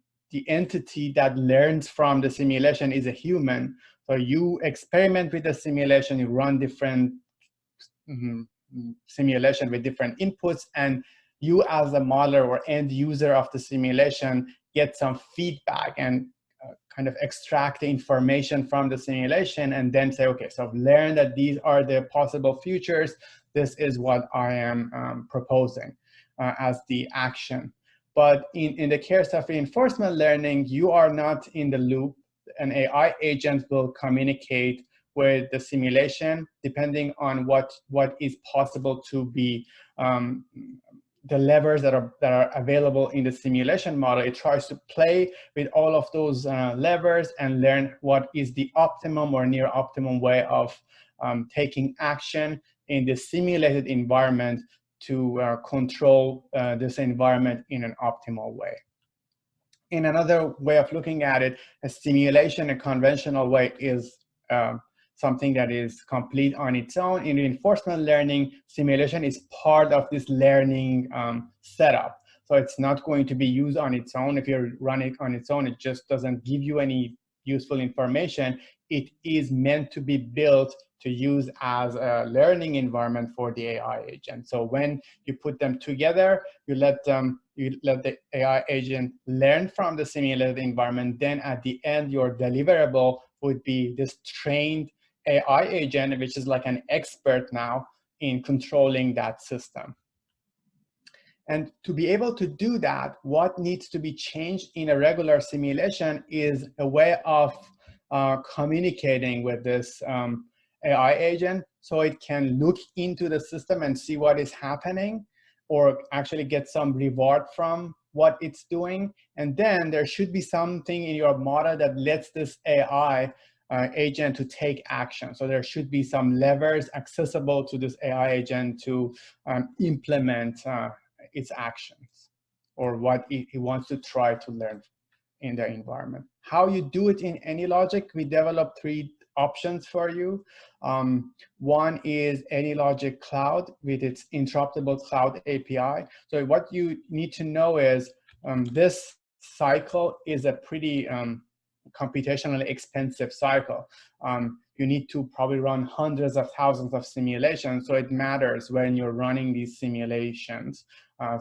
entity that learns from the simulation is a human. So you experiment with the simulation, you run different simulation with different inputs, and you as a modeler or end user of the simulation get some feedback and kind of extract the information from the simulation and then say, okay, so I've learned that these are the possible futures. This is what I am proposing as the action. But in the case of reinforcement learning, you are not in the loop. An AI agent will communicate with the simulation depending on what is possible to be the levers that are available in the simulation model. It tries to play with all of those levers and learn what is the optimum or near optimum way of taking action in the simulated environment to control this environment in an optimal way. In another way of looking at it, a simulation, a conventional way, is something that is complete on its own. In reinforcement learning, simulation is part of this learning setup. So it's not going to be used on its own. If you run it on its own, it just doesn't give you any useful information. It is meant to be built to use as a learning environment for the AI agent. So when you put them together, you let the AI agent learn from the simulated environment. Then at the end, your deliverable would be this trained AI agent, which is like an expert now in controlling that system. And to be able to do that, what needs to be changed in a regular simulation is a way of communicating with this AI agent so it can look into the system and see what is happening, or actually get some reward from what it's doing. And then there should be something in your model that lets this AI agent to take action. So there should be some levers accessible to this AI agent to implement its actions or what he wants to try to learn in the environment. How you do it in AnyLogic, we developed 3 options for you. One is AnyLogic Cloud with its interruptible cloud API. So what you need to know is this cycle is a pretty computationally expensive cycle. You need to probably run hundreds of thousands of simulations, so it matters when you're running these simulations,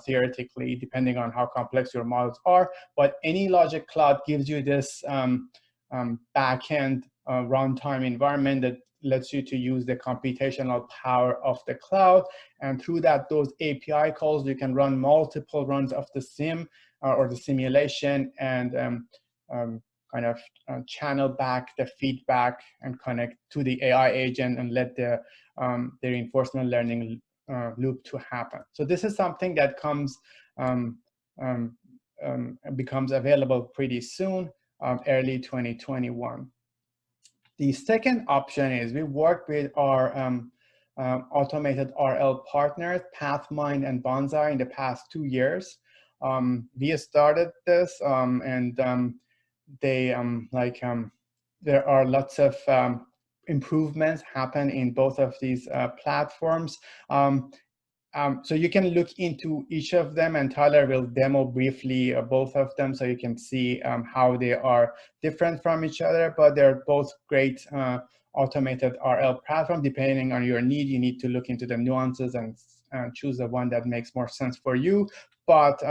theoretically, depending on how complex your models are. But AnyLogic Cloud gives you this backend runtime environment that lets you to use the computational power of the cloud. And through that, those API calls, you can run multiple runs of the sim or the simulation and kind of channel back the feedback and connect to the AI agent and let the reinforcement learning loop to happen. So this is something that becomes available pretty soon, early 2021. The second option is we work with our automated RL partners, Pathmind and Bonsai, in the past 2 years. We started this and they there are lots of improvements happen in both of these platforms. So you can look into each of them, and Tyler will demo briefly both of them so you can see how they are different from each other, but they're both great automated RL platform. Depending on your need, you need to look into the nuances and choose the one that makes more sense for you. But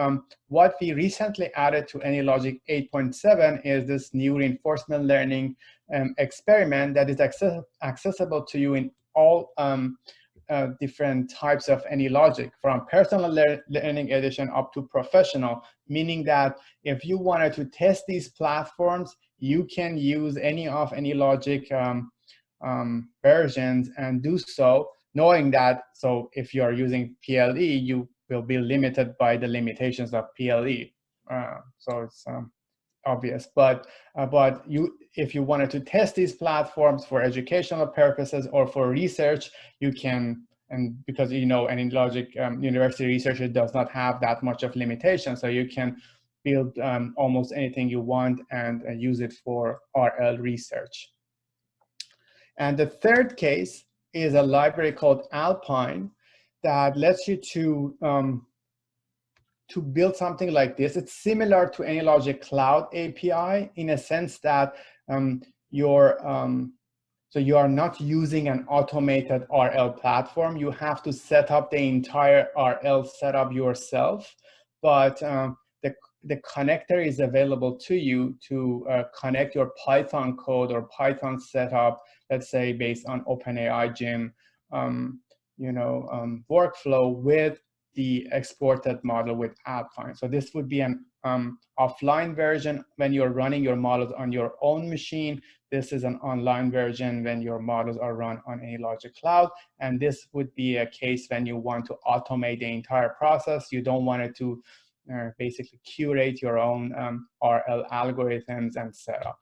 what we recently added to AnyLogic 8.7 is this new reinforcement learning experiment that is accessible to you in all different types of AnyLogic, from personal learning edition up to professional, meaning that if you wanted to test these platforms, you can use any of AnyLogic versions and do so, knowing that, so if you are using PLE, you will be limited by the limitations of PLE. So it's obvious, but if you wanted to test these platforms for educational purposes or for research, you can, and because AnyLogic university researcher does not have that much of limitation, so you can build almost anything you want and use it for RL research. And the third case is a library called Alpine that lets you to build something like this. It's similar to AnyLogic Cloud API in a sense that so you are not using an automated RL platform. You have to set up the entire RL setup yourself, but the connector is available to you to connect your Python code or Python setup, let's say based on OpenAI Gym, workflow with the exported model with Alpine. So this would be an offline version when you're running your models on your own machine. This is an online version when your models are run on AnyLogic Cloud. And this would be a case when you want to automate the entire process. You don't want it to basically curate your own RL algorithms and setup.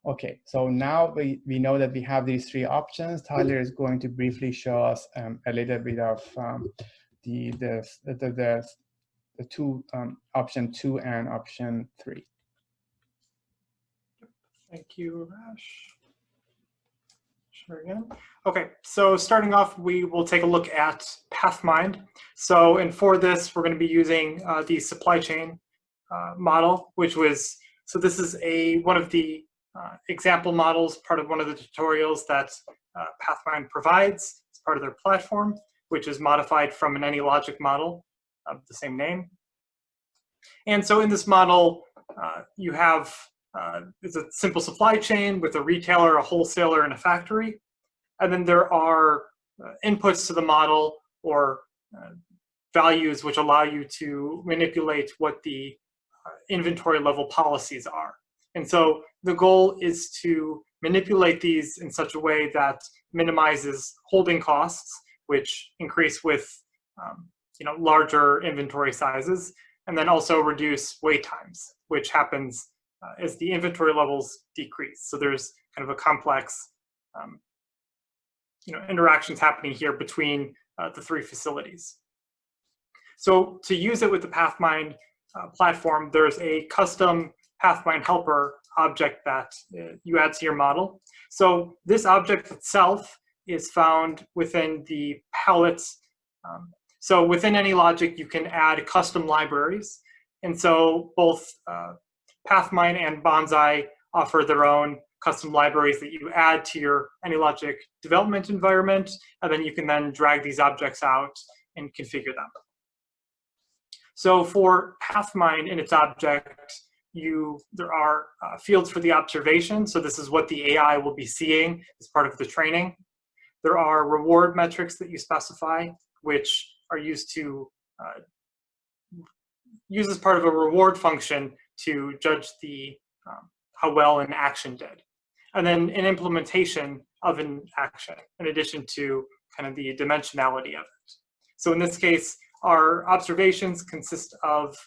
Okay, so now we know that we have these 3 options. Tyler is going to briefly show us a little bit of the 2 option 2 and option 3. Thank you, Arash. Sure again. Okay, so starting off, we will take a look at PathMind. So, and for this, we're going to be using the supply chain model, which was, so this is one of the example models, part of one of the tutorials that PathMind provides. It's part of their platform, which is modified from an AnyLogic model of the same name. And so in this model, you have it's a simple supply chain with a retailer, a wholesaler, and a factory. And then there are inputs to the model or values which allow you to manipulate what the inventory level policies are. And so the goal is to manipulate these in such a way that minimizes holding costs, which increase with larger inventory sizes, and then also reduce wait times, which happens as the inventory levels decrease. So there's kind of a complex interactions happening here between the three facilities. So to use it with the PathMind platform, there's a custom PathMind helper object that you add to your model. So this object itself is found within the palettes. So within AnyLogic, you can add custom libraries. And so both PathMind and Bonsai offer their own custom libraries that you add to your AnyLogic development environment, and then you can then drag these objects out and configure them. So for PathMind in its object, there are fields for the observation. So this is what the AI will be seeing as part of the training. There are reward metrics that you specify, which are used as part of a reward function to judge how well an action did. And then an implementation of an action in addition to kind of the dimensionality of it. So in this case, our observations consist of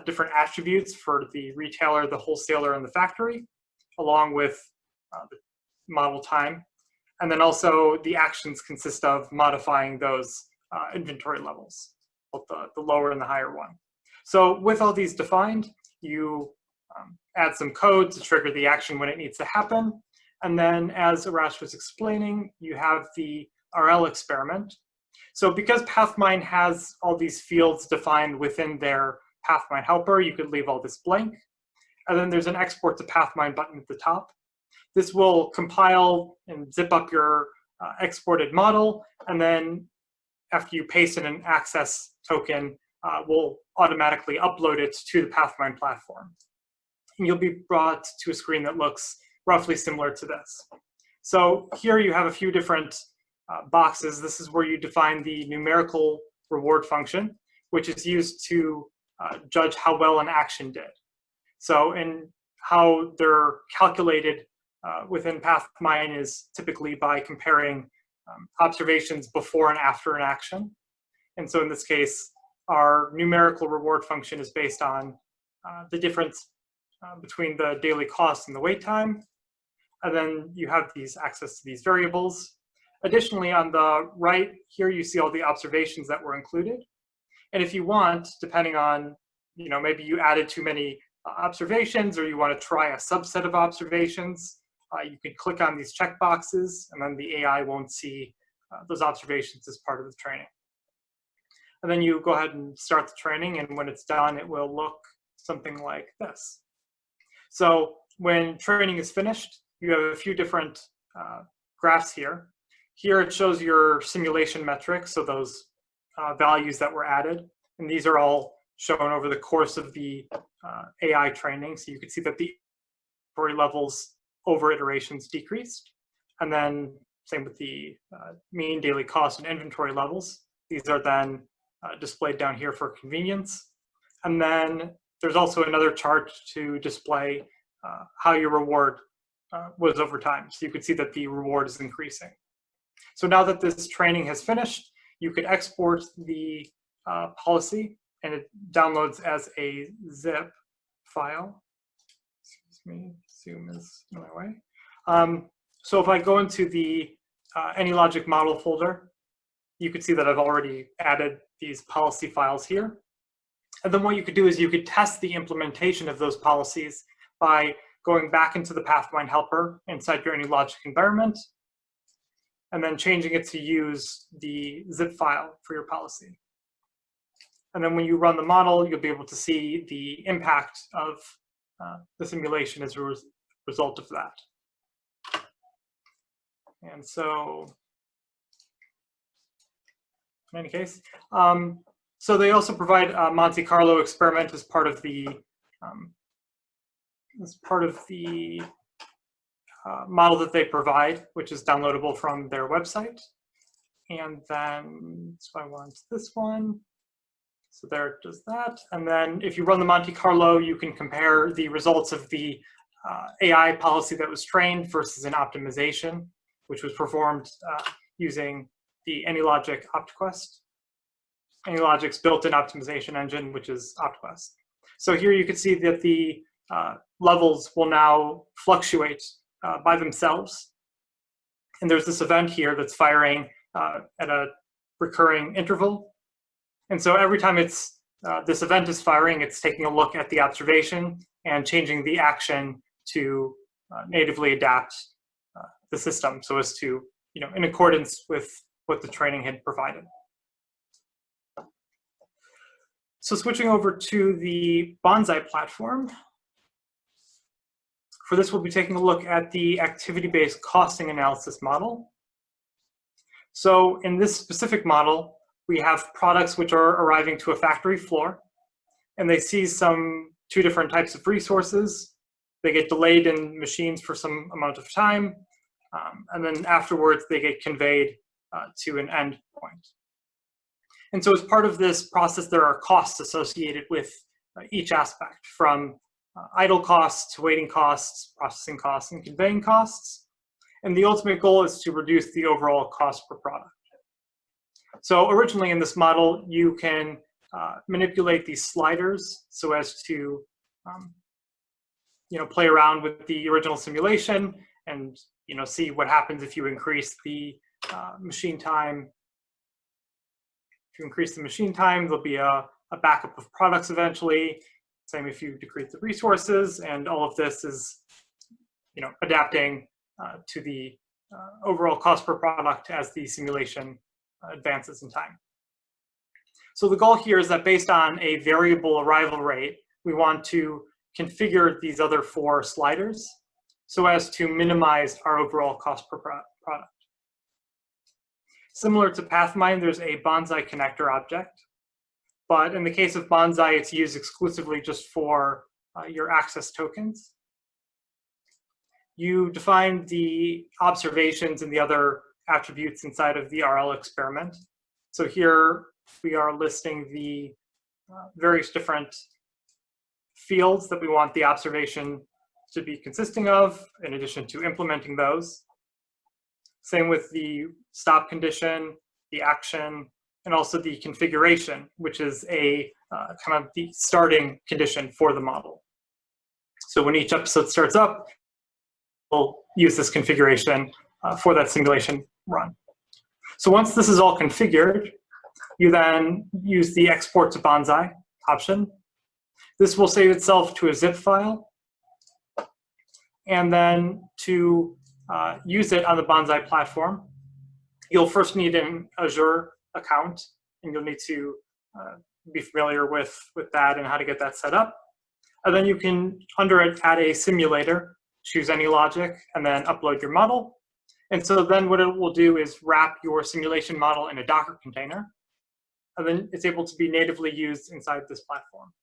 different attributes for the retailer, the wholesaler, and the factory, along with the model time. And then also the actions consist of modifying those inventory levels, both the lower and the higher one. So with all these defined, you add some code to trigger the action when it needs to happen. And then as Arash was explaining, you have the RL experiment. So because PathMind has all these fields defined within their PathMind helper, you could leave all this blank. And then there's an export to PathMind button at the top. This will compile and zip up your exported model. And then after you paste in an access token, we'll automatically upload it to the PathMind platform. And you'll be brought to a screen that looks roughly similar to this. So here you have a few different boxes. This is where you define the numerical reward function, which is used to judge how well an action did. So, and how they're calculated within PathMind is typically by comparing observations before and after an action. And so in this case, our numerical reward function is based on the difference between the daily cost and the wait time. And then you have these access to these variables. Additionally, on the right here, you see all the observations that were included. And if you want, depending on, maybe you added too many observations or you want to try a subset of observations, you can click on these checkboxes and then the AI won't see those observations as part of the training. And then you go ahead and start the training, and when it's done, it will look something like this. So when training is finished, you have a few different graphs here. Here it shows your simulation metrics, so those values that were added. And these are all shown over the course of the AI training. So you can see that the inventory levels over iterations decreased. And then same with the mean daily cost and inventory levels. These are then displayed down here for convenience. And then there's also another chart to display how your reward was over time. So you could see that the reward is increasing. So now that this training has finished, you could export the policy, and it downloads as a zip file. Excuse me, Zoom is in my way. So if I go into the AnyLogic model folder, you could see that I've already added these policy files here. And then what you could do is you could test the implementation of those policies by going back into the PathMind helper inside your AnyLogic environment. and then changing it to use the zip file for your policy. And then when you run the model, you'll be able to see the impact of the simulation as a result of that. And so, in any case, so they also provide a Monte Carlo experiment as part of the model that they provide, which is downloadable from their website. And then, so I want this one. So there it does that. And then if you run the Monte Carlo, you can compare the results of the AI policy that was trained versus an optimization, which was performed using the AnyLogic OptQuest. AnyLogic's built-in optimization engine, which is OptQuest. So here you can see that the levels will now fluctuate by themselves. And there's this event here that's firing at a recurring interval. And so every time it's this event is firing, it's taking a look at the observation and changing the action to natively adapt the system so as to, in accordance with what the training had provided. So switching over to the Bonsai platform. For this, we'll be taking a look at the activity-based costing analysis model. So in this specific model, we have products which are arriving to a factory floor, and they see two different types of resources. They get delayed in machines for some amount of time, and then afterwards they get conveyed to an end point. And so as part of this process, there are costs associated with each aspect, from idle costs to waiting costs, processing costs, and conveying costs. And the ultimate goal is to reduce the overall cost per product. So originally in this model, you can manipulate these sliders so as to play around with the original simulation and see what happens if you increase the machine time. If you increase the machine time, there'll be a backup of products eventually. Same if you decrease the resources, and all of this is adapting to the overall cost per product as the simulation advances in time. So the goal here is that based on a variable arrival rate, we want to configure these other 4 sliders so as to minimize our overall cost per product. Similar to Pathmind, there's a Bonsai connector object, but in the case of Bonsai, it's used exclusively just for your access tokens. You define the observations and the other attributes inside of the RL experiment. So here we are listing the various different fields that we want the observation to be consisting of, in addition to implementing those. Same with the stop condition, the action, and also the configuration, which is a kind of the starting condition for the model. So when each episode starts up, we'll use this configuration for that simulation run. So once this is all configured, you then use the export to Bonsai option. This will save itself to a zip file. And then to use it on the Bonsai platform, you'll first need an Azure account, and you'll need to be familiar with that and how to get that set up. And then you can, under it, add a simulator, choose AnyLogic, and then upload your model. And so then what it will do is wrap your simulation model in a Docker container, and then it's able to be natively used inside this platform.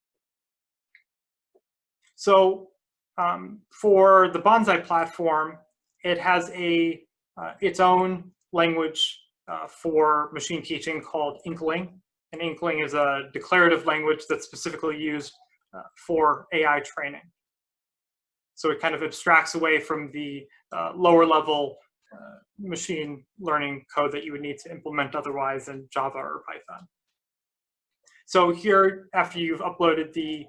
So for the Bonsai platform, it has its own language for machine teaching called Inkling. And Inkling is a declarative language that's specifically used for AI training. So it kind of abstracts away from the lower level machine learning code that you would need to implement otherwise in Java or Python. So here, after you've uploaded the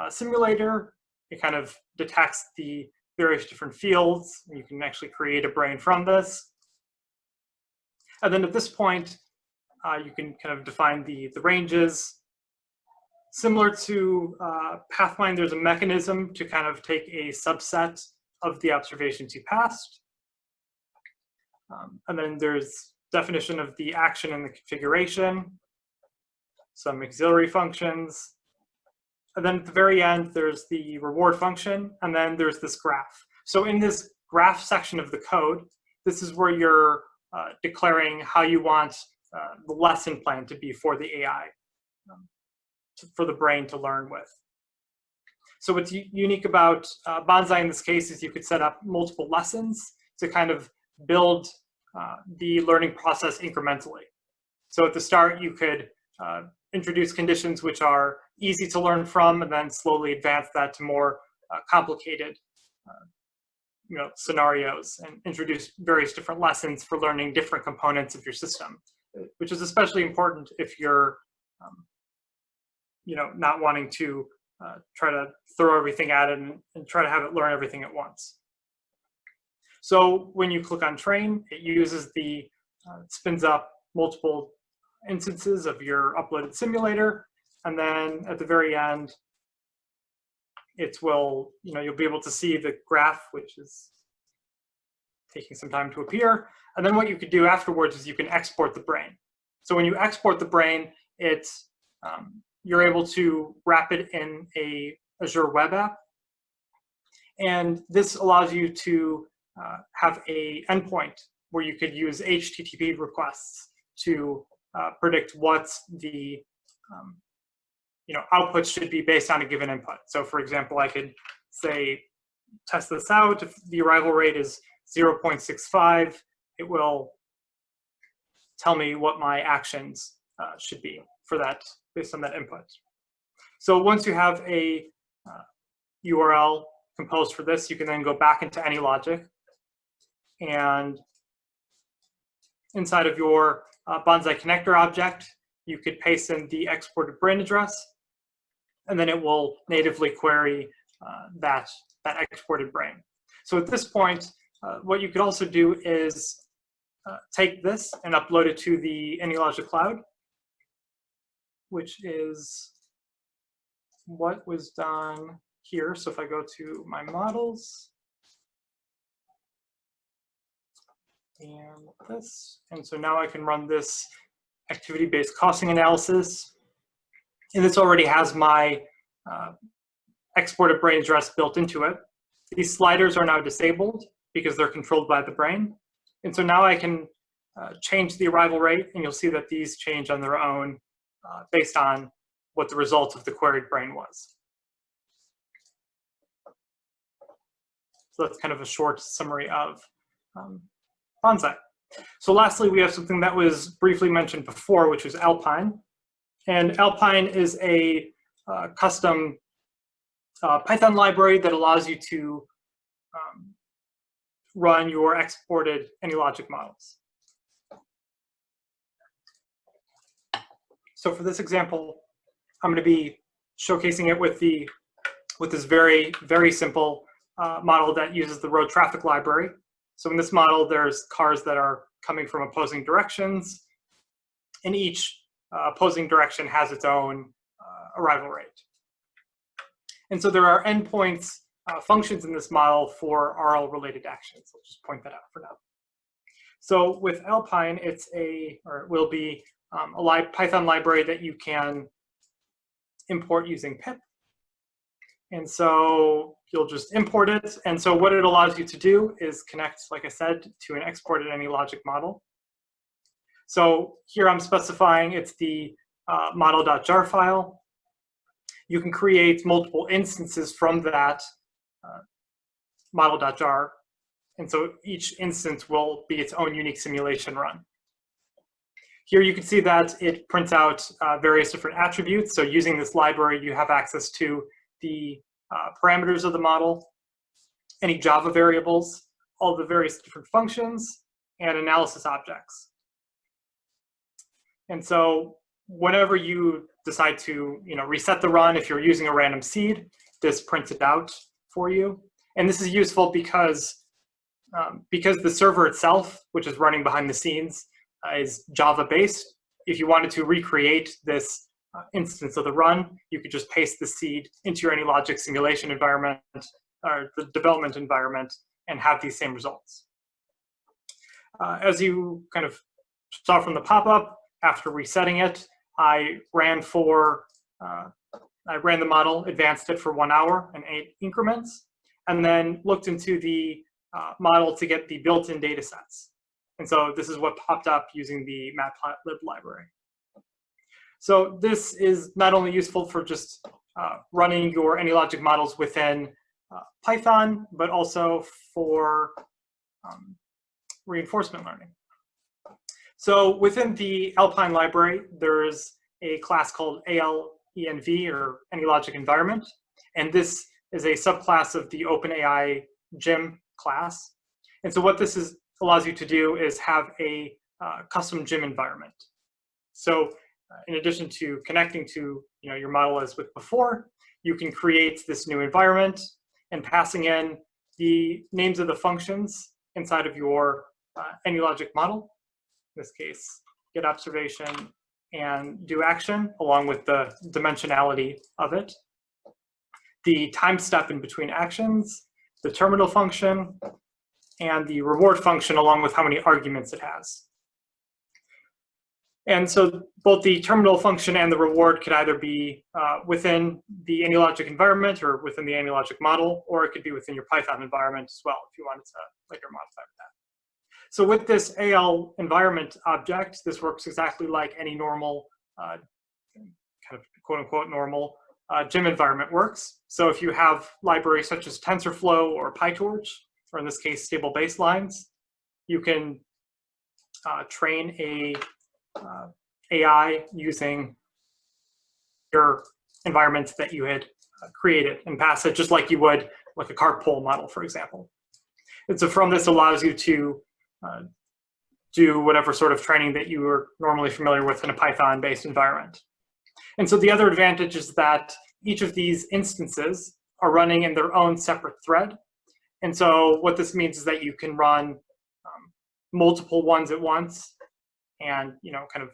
simulator, it kind of detects the various different fields, and you can actually create a brain from this. And then at this point, you can kind of define the ranges. Similar to Pathmind, there's a mechanism to kind of take a subset of the observations you passed. And then there's definition of the action and the configuration, some auxiliary functions. And then at the very end, there's the reward function, and then there's this graph. So in this graph section of the code, this is where you're declaring how you want the lesson plan to be for the AI, for the brain to learn with. So what's unique about Bonsai in this case is you could set up multiple lessons to kind of build the learning process incrementally. So at the start, you could introduce conditions which are easy to learn from, and then slowly advance that to more complicated scenarios, and introduce various different lessons for learning different components of your system, which is especially important if you're not wanting to try to throw everything at it and try to have it learn everything at once. So when you click on train, it uses the spins up multiple instances of your uploaded simulator, and then at the very end, you'll be able to see the graph, which is taking some time to appear. And then what you could do afterwards is you can export the brain. So when you export the brain, you're able to wrap it in a Azure web app, and this allows you to have a endpoint where you could use HTTP requests to predict what the output should be based on a given input. So for example, I could say, test this out. If the arrival rate is 0.65, it will tell me what my actions should be for that based on that input. So once you have a URL composed for this, you can then go back into AnyLogic, and inside of your Bonsai connector object, you could paste in the exported brain address, and then it will natively query that exported brain. So at this point, what you could also do is take this and upload it to the AnyLogic cloud, which is what was done here. So if I go to my models and this, and so now I can run this activity-based costing analysis, and this already has my exported brain address built into it. These sliders are now disabled because they're controlled by the brain. And so now I can change the arrival rate, and you'll see that these change on their own based on what the result of the queried brain was. So that's kind of a short summary of Bonsai. So lastly, we have something that was briefly mentioned before, which was Alpine. And Alpine is a custom Python library that allows you to run your exported AnyLogic models. So for this example, I'm going to be showcasing it with this very, very simple model that uses the road traffic library. So in this model, there's cars that are coming from opposing directions, and each opposing direction has its own arrival rate. And so there are endpoints functions in this model for RL-related actions. I'll just point that out for now. So with Alpine, it will be a Python library that you can import using pip. And so you'll just import it. And so what it allows you to do is connect, like I said, to an exported AnyLogic model. So here I'm specifying it's the model.jar file. You can create multiple instances from that model.jar. And so each instance will be its own unique simulation run. Here you can see that it prints out various different attributes. So using this library, you have access to the parameters of the model, any Java variables, all the various different functions, and analysis objects. And so whenever you decide to reset the run, if you're using a random seed, this prints it out for you. And this is useful because the server itself, which is running behind the scenes, is Java-based. If you wanted to recreate this instance of the run, you could just paste the seed into your AnyLogic simulation environment or the development environment and have these same results. As you kind of saw from the pop-up, after resetting it, I ran the model, advanced it for 1 hour in 8 increments, and then looked into the model to get the built-in data sets. And so this is what popped up using the matplotlib library. So this is not only useful for just running your AnyLogic models within Python, but also for reinforcement learning. So within the Alpine library, there's a class called ALENV, or AnyLogic environment. And this is a subclass of the OpenAI GIM class. And so what this allows you to do is have a custom GIM environment. So in addition to connecting to your model as with before, you can create this new environment and passing in the names of the functions inside of your AnyLogic model. In this case, get observation and do action, along with the dimensionality of it, the time step in between actions, the terminal function, and the reward function, along with how many arguments it has. And so both the terminal function and the reward could either be within the AnyLogic environment or within the AnyLogic model, or it could be within your Python environment as well if you wanted to later modify that. So with this AL environment object, this works exactly like any normal, kind of quote unquote normal GIM environment works. So if you have libraries such as TensorFlow or PyTorch, or in this case, stable baselines, you can train a AI using your environment that you had created and pass it just like you would like a carpool model, for example. And so from this allows you to do whatever sort of training that you are normally familiar with in a Python-based environment. And so the other advantage is that each of these instances are running in their own separate thread. And so what this means is that you can run multiple ones at once and kind of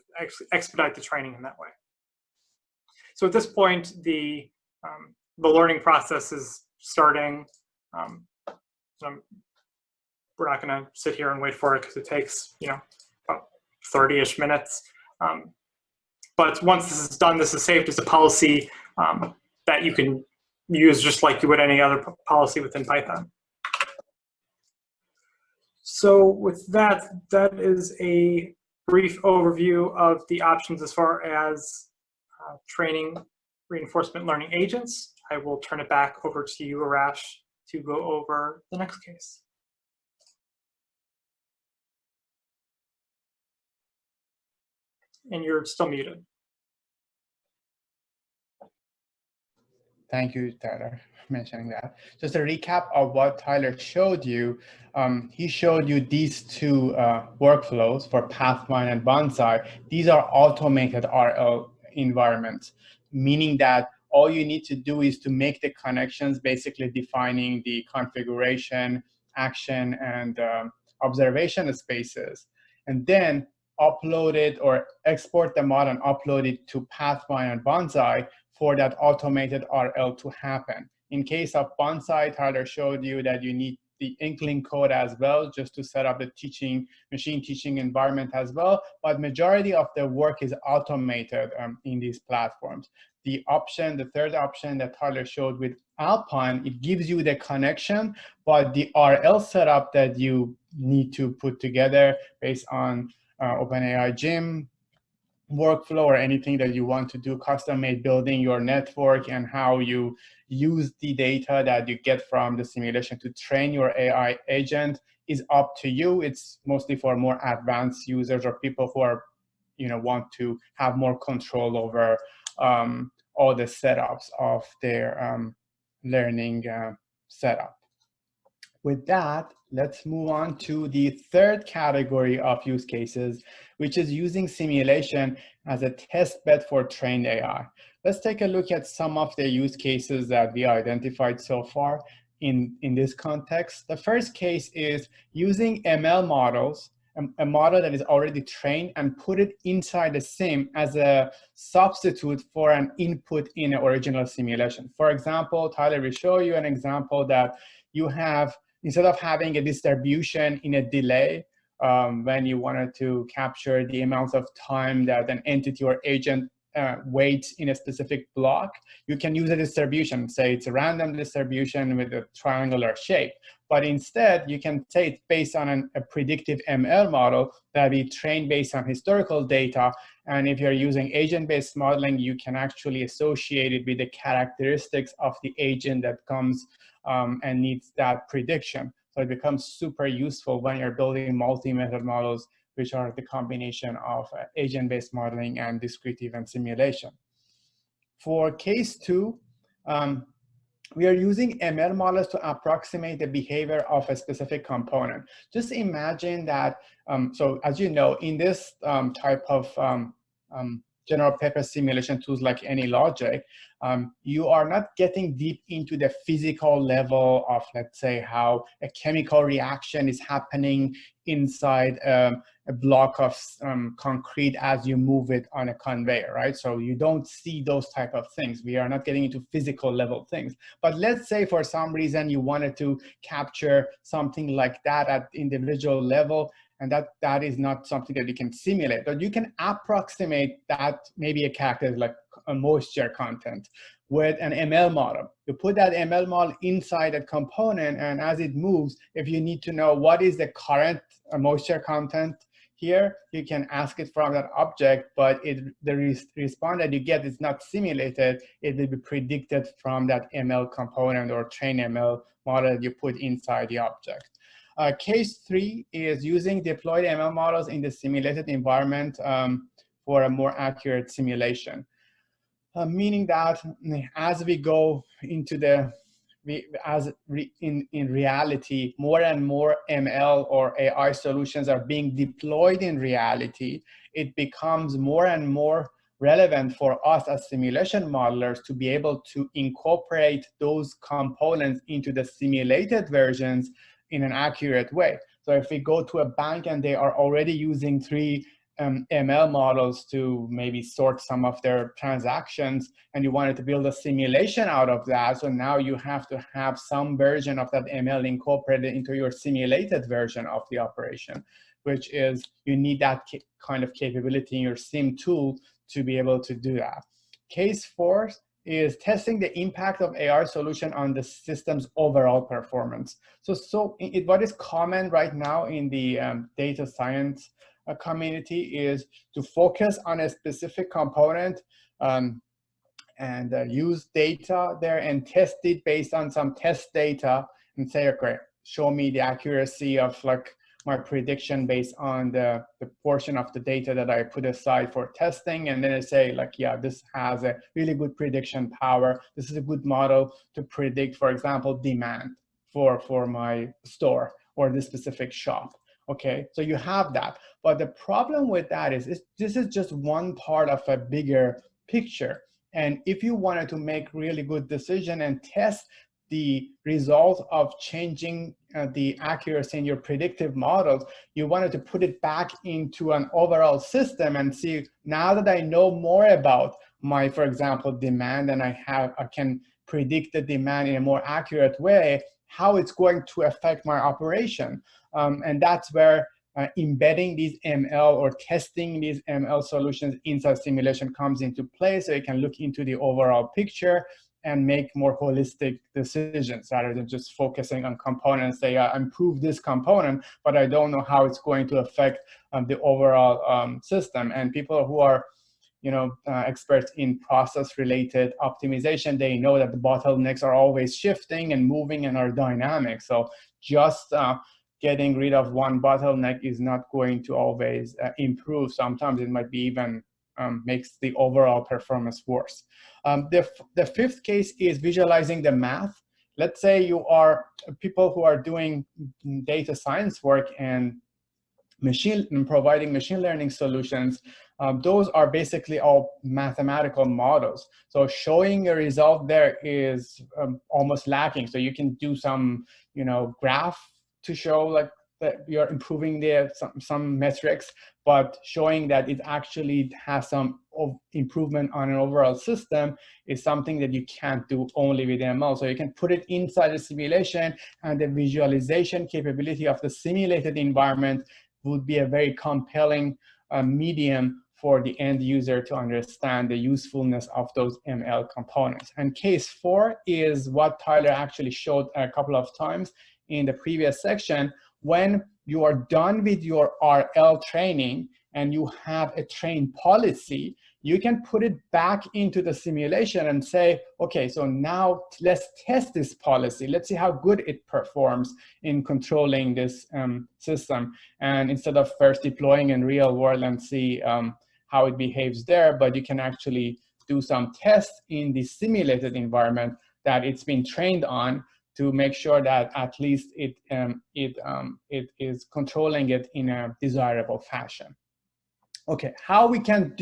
expedite the training in that way. So at this point, the learning process is starting. We're not going to sit here and wait for it because it takes about 30-ish minutes. But once this is done, this is saved as a policy that you can use just like you would any other policy within Python. So with that, that is a brief overview of the options as far as training reinforcement learning agents. I will turn it back over to you, Arash, to go over the next case. And you're still muted. Thank you, Tyler, for mentioning that. Just a recap of what Tyler showed you. He showed you these two workflows for Pathfind and Bonsai. These are automated RL environments, meaning that all you need to do is to make the connections, basically defining the configuration, action, and observation spaces, and then upload it or export the model and upload it to Pathfind and Bonsai for that automated RL to happen. In case of Bonsai, Tyler showed you that you need the Inkling code as well, just to set up the machine teaching environment as well. But majority of the work is automated in these platforms. The third option that Tyler showed with Alpine, it gives you the connection, but the RL setup that you need to put together based on OpenAI GIM workflow or anything that you want to do, custom-made building your network and how you use the data that you get from the simulation to train your AI agent is up to you. It's mostly for more advanced users or people who are, want to have more control over all the setups of their learning setup. With that, let's move on to the third category of use cases, which is using simulation as a test bed for trained AI. Let's take a look at some of the use cases that we identified so far in this context. The first case is using ML models, a model that is already trained, and put it inside the sim as a substitute for an input in an original simulation. For example, Tyler will show you an example that you have, instead of having a distribution in a delay when you wanted to capture the amounts of time that an entity or agent waits in a specific block, you can use a distribution. Say it's a random distribution with a triangular shape. But instead, you can say it's based on a predictive ML model that we trained based on historical data. And if you're using agent-based modeling, you can actually associate it with the characteristics of the agent that comes and needs that prediction. So it becomes super useful when you're building multi-method models, which are the combination of agent-based modeling and discrete event simulation. For case 2, we are using ML models to approximate the behavior of a specific component. Just imagine that, so as you know, in this type of general purpose simulation tools like AnyLogic, you are not getting deep into the physical level of, let's say, how a chemical reaction is happening inside a block of concrete as you move it on a conveyor, right? So you don't see those type of things. We are not getting into physical level things. But let's say for some reason you wanted to capture something like that at individual level, and that is not something that you can simulate, but you can approximate that, maybe a character like a moisture content, with an ML model. You put that ML model inside a component, and as it moves, if you need to know what is the current moisture content here, you can ask it from that object, but the response that you get is not simulated. It will be predicted from that ML component or train ML model that you put inside the object. Case 3 is using deployed ML models in the simulated environment for a more accurate simulation. Meaning that as we go into in reality, more and more ML or AI solutions are being deployed in reality, it becomes more and more relevant for us as simulation modelers to be able to incorporate those components into the simulated versions in an accurate way. So if we go to a bank and they are already using 3 ML models to maybe sort some of their transactions, and you wanted to build a simulation out of that, so now you have to have some version of that ML incorporated into your simulated version of the operation, which is, you need that kind of capability in your sim tool to be able to do that. Case 4 is testing the impact of AR solution on the system's overall performance. So what is common right now in the data science community is to focus on a specific component and use data there and test it based on some test data and say, okay, show me the accuracy of like my prediction based on the portion of the data that I put aside for testing. And then I say like, yeah, this has a really good prediction power. This is a good model to predict, for example, demand for my store or this specific shop. Okay, so you have that. But the problem with that is this is just one part of a bigger picture. And if you wanted to make really good decision and test the result of changing the accuracy in your predictive models, you wanted to put it back into an overall system and see, now that I know more about my, for example, demand, and I can predict the demand in a more accurate way, how it's going to affect my operation. And that's where embedding these ML or testing these ML solutions inside simulation comes into play, so you can look into the overall picture and make more holistic decisions rather than just focusing on components. Say, I improve this component, but I don't know how it's going to affect the overall system. And people who are experts in process-related optimization, they know that the bottlenecks are always shifting and moving and are dynamic. So just getting rid of one bottleneck is not going to always improve. Sometimes it might be even makes the overall performance worse. The 5th case is visualizing the math. Let's say you are people who are doing data science work and providing machine learning solutions. Those are basically all mathematical models. So showing a result there is almost lacking. So you can do some, graph to show like that you're improving some metrics, but showing that it actually has some improvement on an overall system is something that you can't do only with ML. So you can put it inside the simulation, and the visualization capability of the simulated environment would be a very compelling medium for the end user to understand the usefulness of those ML components. And case 4 is what Tyler actually showed a couple of times in the previous section. When you are done with your RL training and you have a train policy, you can put it back into the simulation and say, okay, so now let's test this policy. Let's see how good it performs in controlling this system. And instead of first deploying in real world and see how it behaves there, but you can actually do some tests in the simulated environment that it's been trained on to make sure that at least it is controlling it in a desirable fashion. Okay, how we can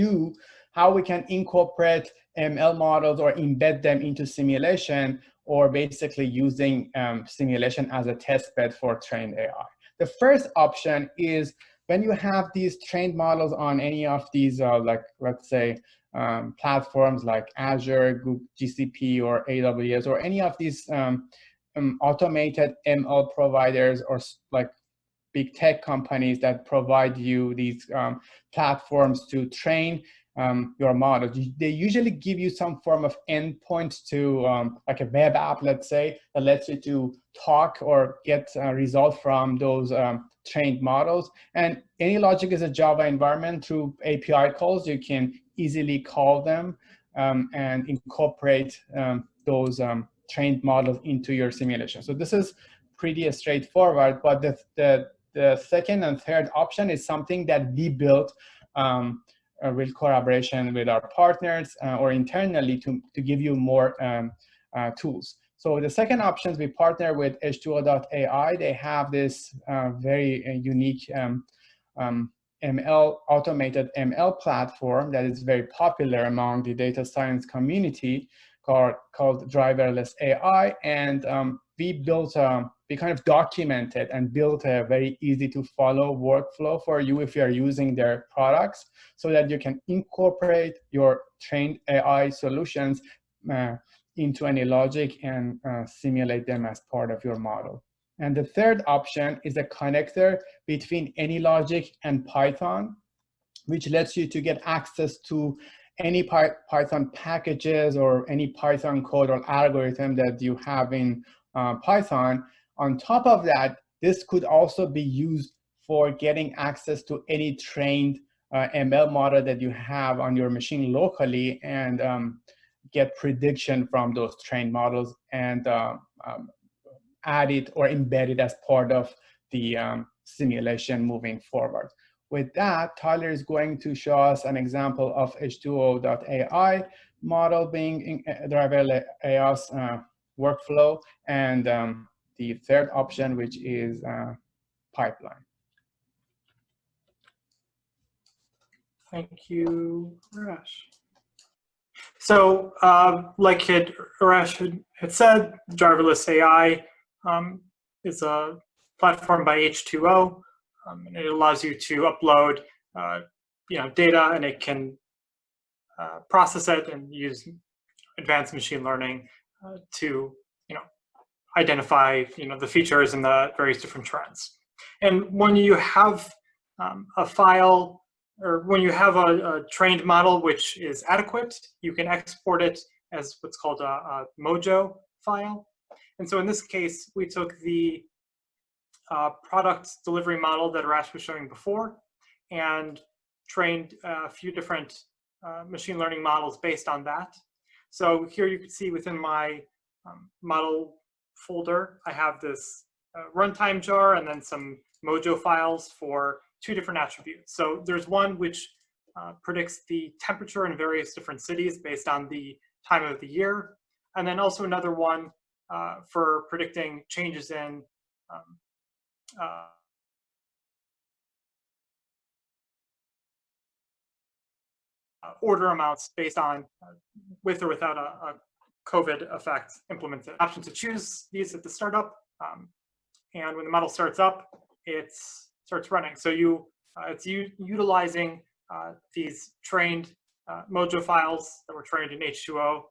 incorporate ML models or embed them into simulation, or basically using simulation as a test bed for trained AI. The first option is when you have these trained models on any of these, like let's say, platforms like Azure, Google, GCP, or AWS, or any of these automated ML providers, or like big tech companies that provide you these platforms to train your models. They usually give you some form of endpoint to like a web app, let's say, that lets you to talk or get results from those trained models. And AnyLogic is a Java environment. Through API calls, you can easily call them and incorporate those trained models into your simulation. So this is pretty straightforward, but the second and third option is something that we built with collaboration with our partners or internally to give you more tools. So the second options, we partner with H2O.ai. They have this very unique automated ML platform that is very popular among the data science community called driverless AI. And we kind of documented and built a very easy to follow workflow for you if you're using their products, so that you can incorporate your trained AI solutions into AnyLogic and simulate them as part of your model. And the third option is a connector between AnyLogic and Python, which lets you to get access to any Python packages or any Python code or algorithm that you have in Python. On top of that, this could also be used for getting access to any trained ML model that you have on your machine locally, and get prediction from those trained models and add it or embed it as part of the simulation moving forward. With that, Tyler is going to show us an example of H2O.ai model being in driverless AI's workflow, and the third option, which is pipeline. Thank you, Arash. So like Arash had said, driverless AI is a platform by H2O. And it allows you to upload data, and it can process it and use advanced machine learning to identify the features and the various different trends. And when you have a file, or when you have a trained model which is adequate, you can export it as what's called a Mojo file. And so in this case, we took the product delivery model that Arash was showing before and trained a few different machine learning models based on that. So here you can see within my model folder, I have this runtime jar and then some Mojo files for two different attributes. So there's one which predicts the temperature in various different cities based on the time of the year. And then also another one for predicting changes in order amounts based on with or without a COVID effect implemented. Option to choose these at the startup, and when the model starts up, it starts running. So it's utilizing these trained Mojo files that were trained in H2O,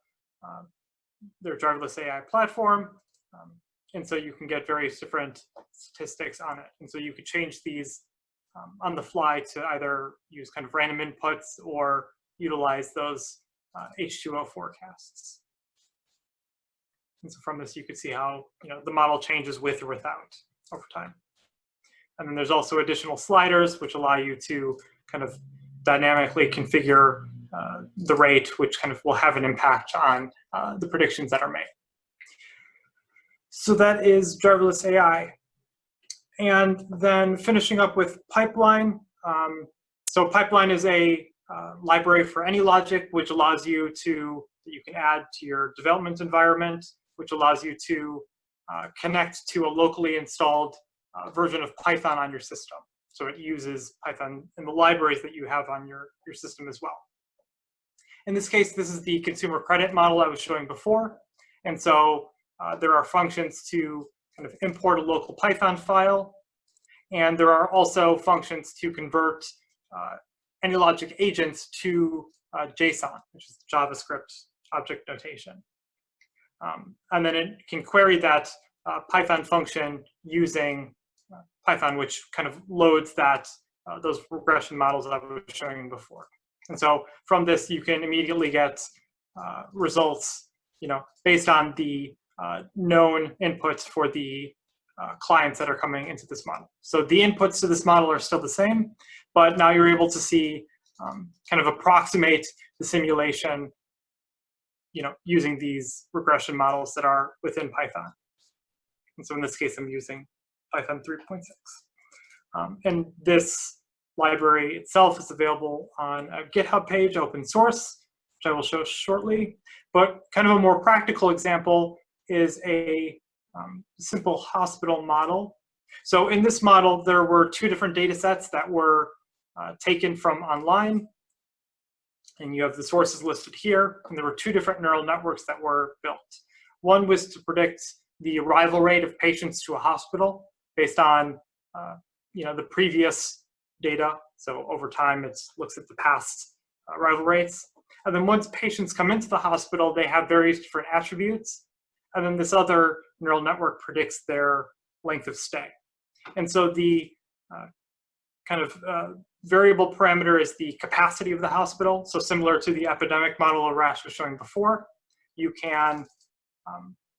their driverless AI platform, and so you can get various different statistics on it. And so you could change these on the fly to either use kind of random inputs or utilize those H2O forecasts. And so from this, you could see how the model changes with or without over time. And then there's also additional sliders, which allow you to kind of dynamically configure the rate, which kind of will have an impact on the predictions that are made. So that is driverless AI. And then finishing up with Pipeline. So Pipeline is a library for AnyLogic, which allows you to, you can add to your development environment, which allows you to connect to a locally installed version of Python on your system. So it uses Python in the libraries that you have on your system as well. In this case, this is the consumer credit model I was showing before. And so there are functions to kind of import a local Python file. And there are also functions to convert AnyLogic agents to JSON, which is JavaScript object notation. And then it can query that Python function using Python, which kind of loads that those regression models that I was showing before. And so from this, you can immediately get results, based on the known inputs for the clients that are coming into this model. So the inputs to this model are still the same, but now you're able to see kind of approximate the simulation, using these regression models that are within Python. And so in this case, I'm using Python 3.6. And this library itself is available on a GitHub page, open source, which I will show shortly. But kind of a more practical example is a simple hospital model. So in this model, there were two different data sets that were taken from online. And you have the sources listed here. And there were two different neural networks that were built. One was to predict the arrival rate of patients to a hospital based on the previous data. So over time, it looks at the past arrival rates. And then once patients come into the hospital, they have various different attributes. And then this other neural network predicts their length of stay. And so the variable parameter is the capacity of the hospital. So similar to the epidemic model Arash was showing before, you can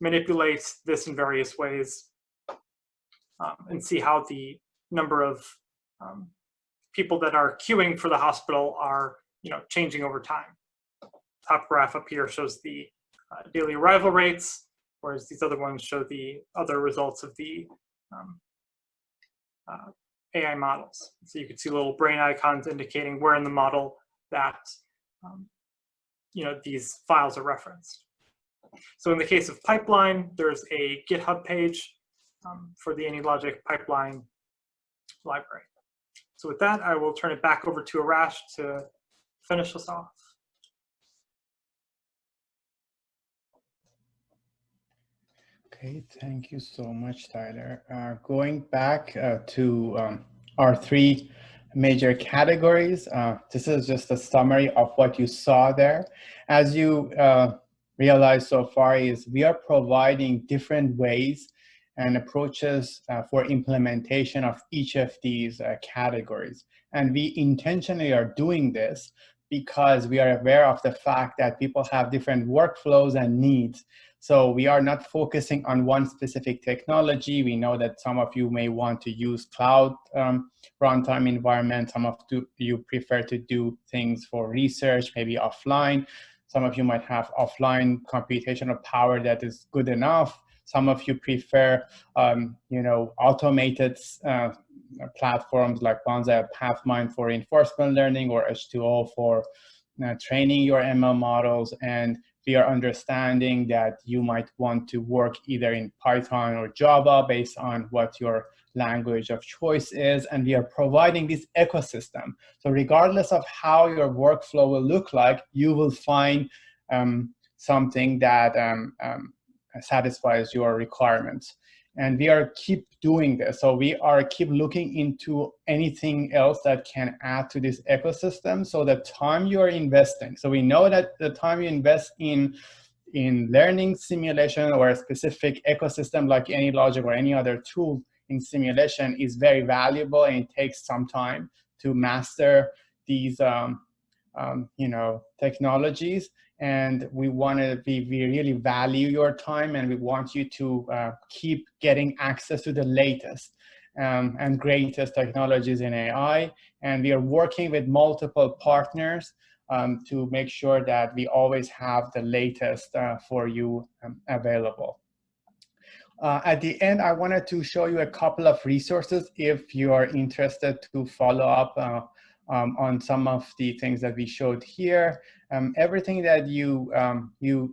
manipulate this in various ways and see how the number of people that are queuing for the hospital are changing over time. Top graph up here shows the daily arrival rates, whereas these other ones show the other results of the AI models. So you can see little brain icons indicating where in the model that these files are referenced. So in the case of Pipeline, there's a GitHub page for the AnyLogic Pipeline library. So with that, I will turn it back over to Arash to finish us off. Okay, thank you so much, Tyler. Going back to our three major categories, this is just a summary of what you saw there. As you realize so far is we are providing different ways and approaches for implementation of each of these categories. And we intentionally are doing this because we are aware of the fact that people have different workflows and needs. So we are not focusing on one specific technology. We know that some of you may want to use cloud runtime environment. Some of you prefer to do things for research, maybe offline. Some of you might have offline computational power that is good enough. Some of you prefer, automated platforms like Bonsai Pathmind for reinforcement learning or H2O for training your ML models. And we are understanding that you might want to work either in Python or Java based on what your language of choice is. And we are providing this ecosystem. So regardless of how your workflow will look like, you will find something that satisfies your requirements. And we are keep doing this. So we are keep looking into anything else that can add to this ecosystem. So the time you are investing, so we know that the time you invest in learning simulation or a specific ecosystem like AnyLogic or any other tool in simulation is very valuable, and it takes some time to master these technologies. And we want to we really value your time, and we want you to keep getting access to the latest and greatest technologies in AI. And we are working with multiple partners to make sure that we always have the latest for you available. At the end, I wanted to show you a couple of resources if you are interested to follow up on some of the things that we showed here. Everything that you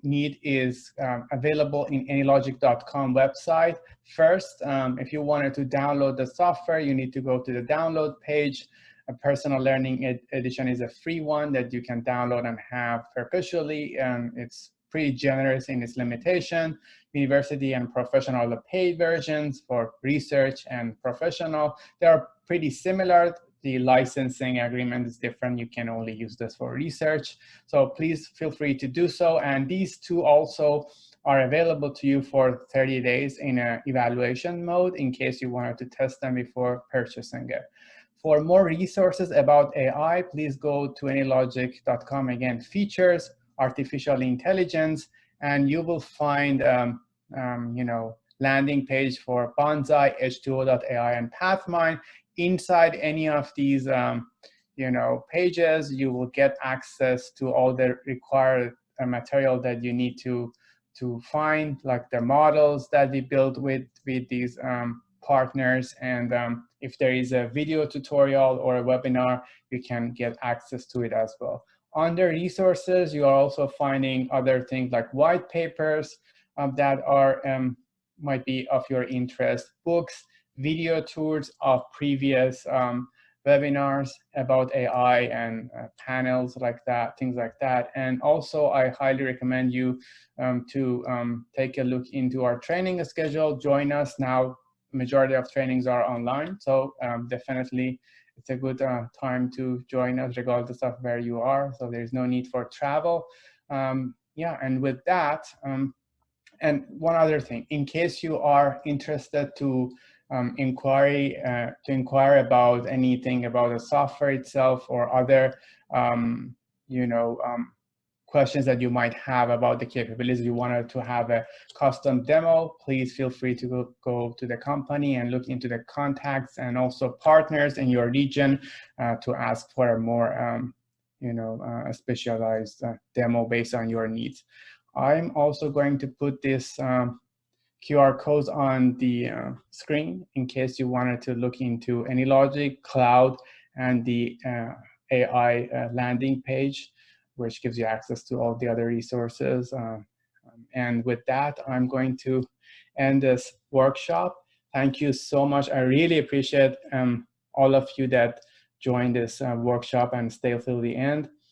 need is available in AnyLogic.com website. First, if you wanted to download the software, you need to go to the download page. A personal learning edition is a free one that you can download and have perpetually. It's pretty generous in its limitation. University and professional, the paid versions for research and professional, they are pretty similar. The licensing agreement is different. You can only use this for research. So please feel free to do so. And these two also are available to you for 30 days in an evaluation mode in case you wanted to test them before purchasing it. For more resources about AI, please go to AnyLogic.com. Again, features, artificial intelligence, and you will find landing page for Bonsai, H2O.ai, and Pathmine. Inside any of these pages, you will get access to all the required material that you need to find, like the models that we build with these partners. And if there is a video tutorial or a webinar, you can get access to it as well. Under resources, you are also finding other things like white papers that are might be of your interest, books, video tours of previous webinars about AI, and panels like that, things like that. And also, I highly recommend you to take a look into our training schedule. Join us now. Majority of trainings are online, so definitely it's a good time to join us regardless of where you are. So there's no need for travel. Yeah, and with that, and one other thing, in case you are interested to inquire about anything about the software itself or other questions that you might have about the capabilities, you wanted to have a custom demo, please feel free to go to the company and look into the contacts and also partners in your region to ask for a more a specialized demo based on your needs. I'm also going to put this QR codes on the screen in case you wanted to look into AnyLogic, cloud, and the AI landing page, which gives you access to all the other resources. And with that, I'm going to end this workshop. Thank you so much. I really appreciate all of you that joined this workshop and stay till the end.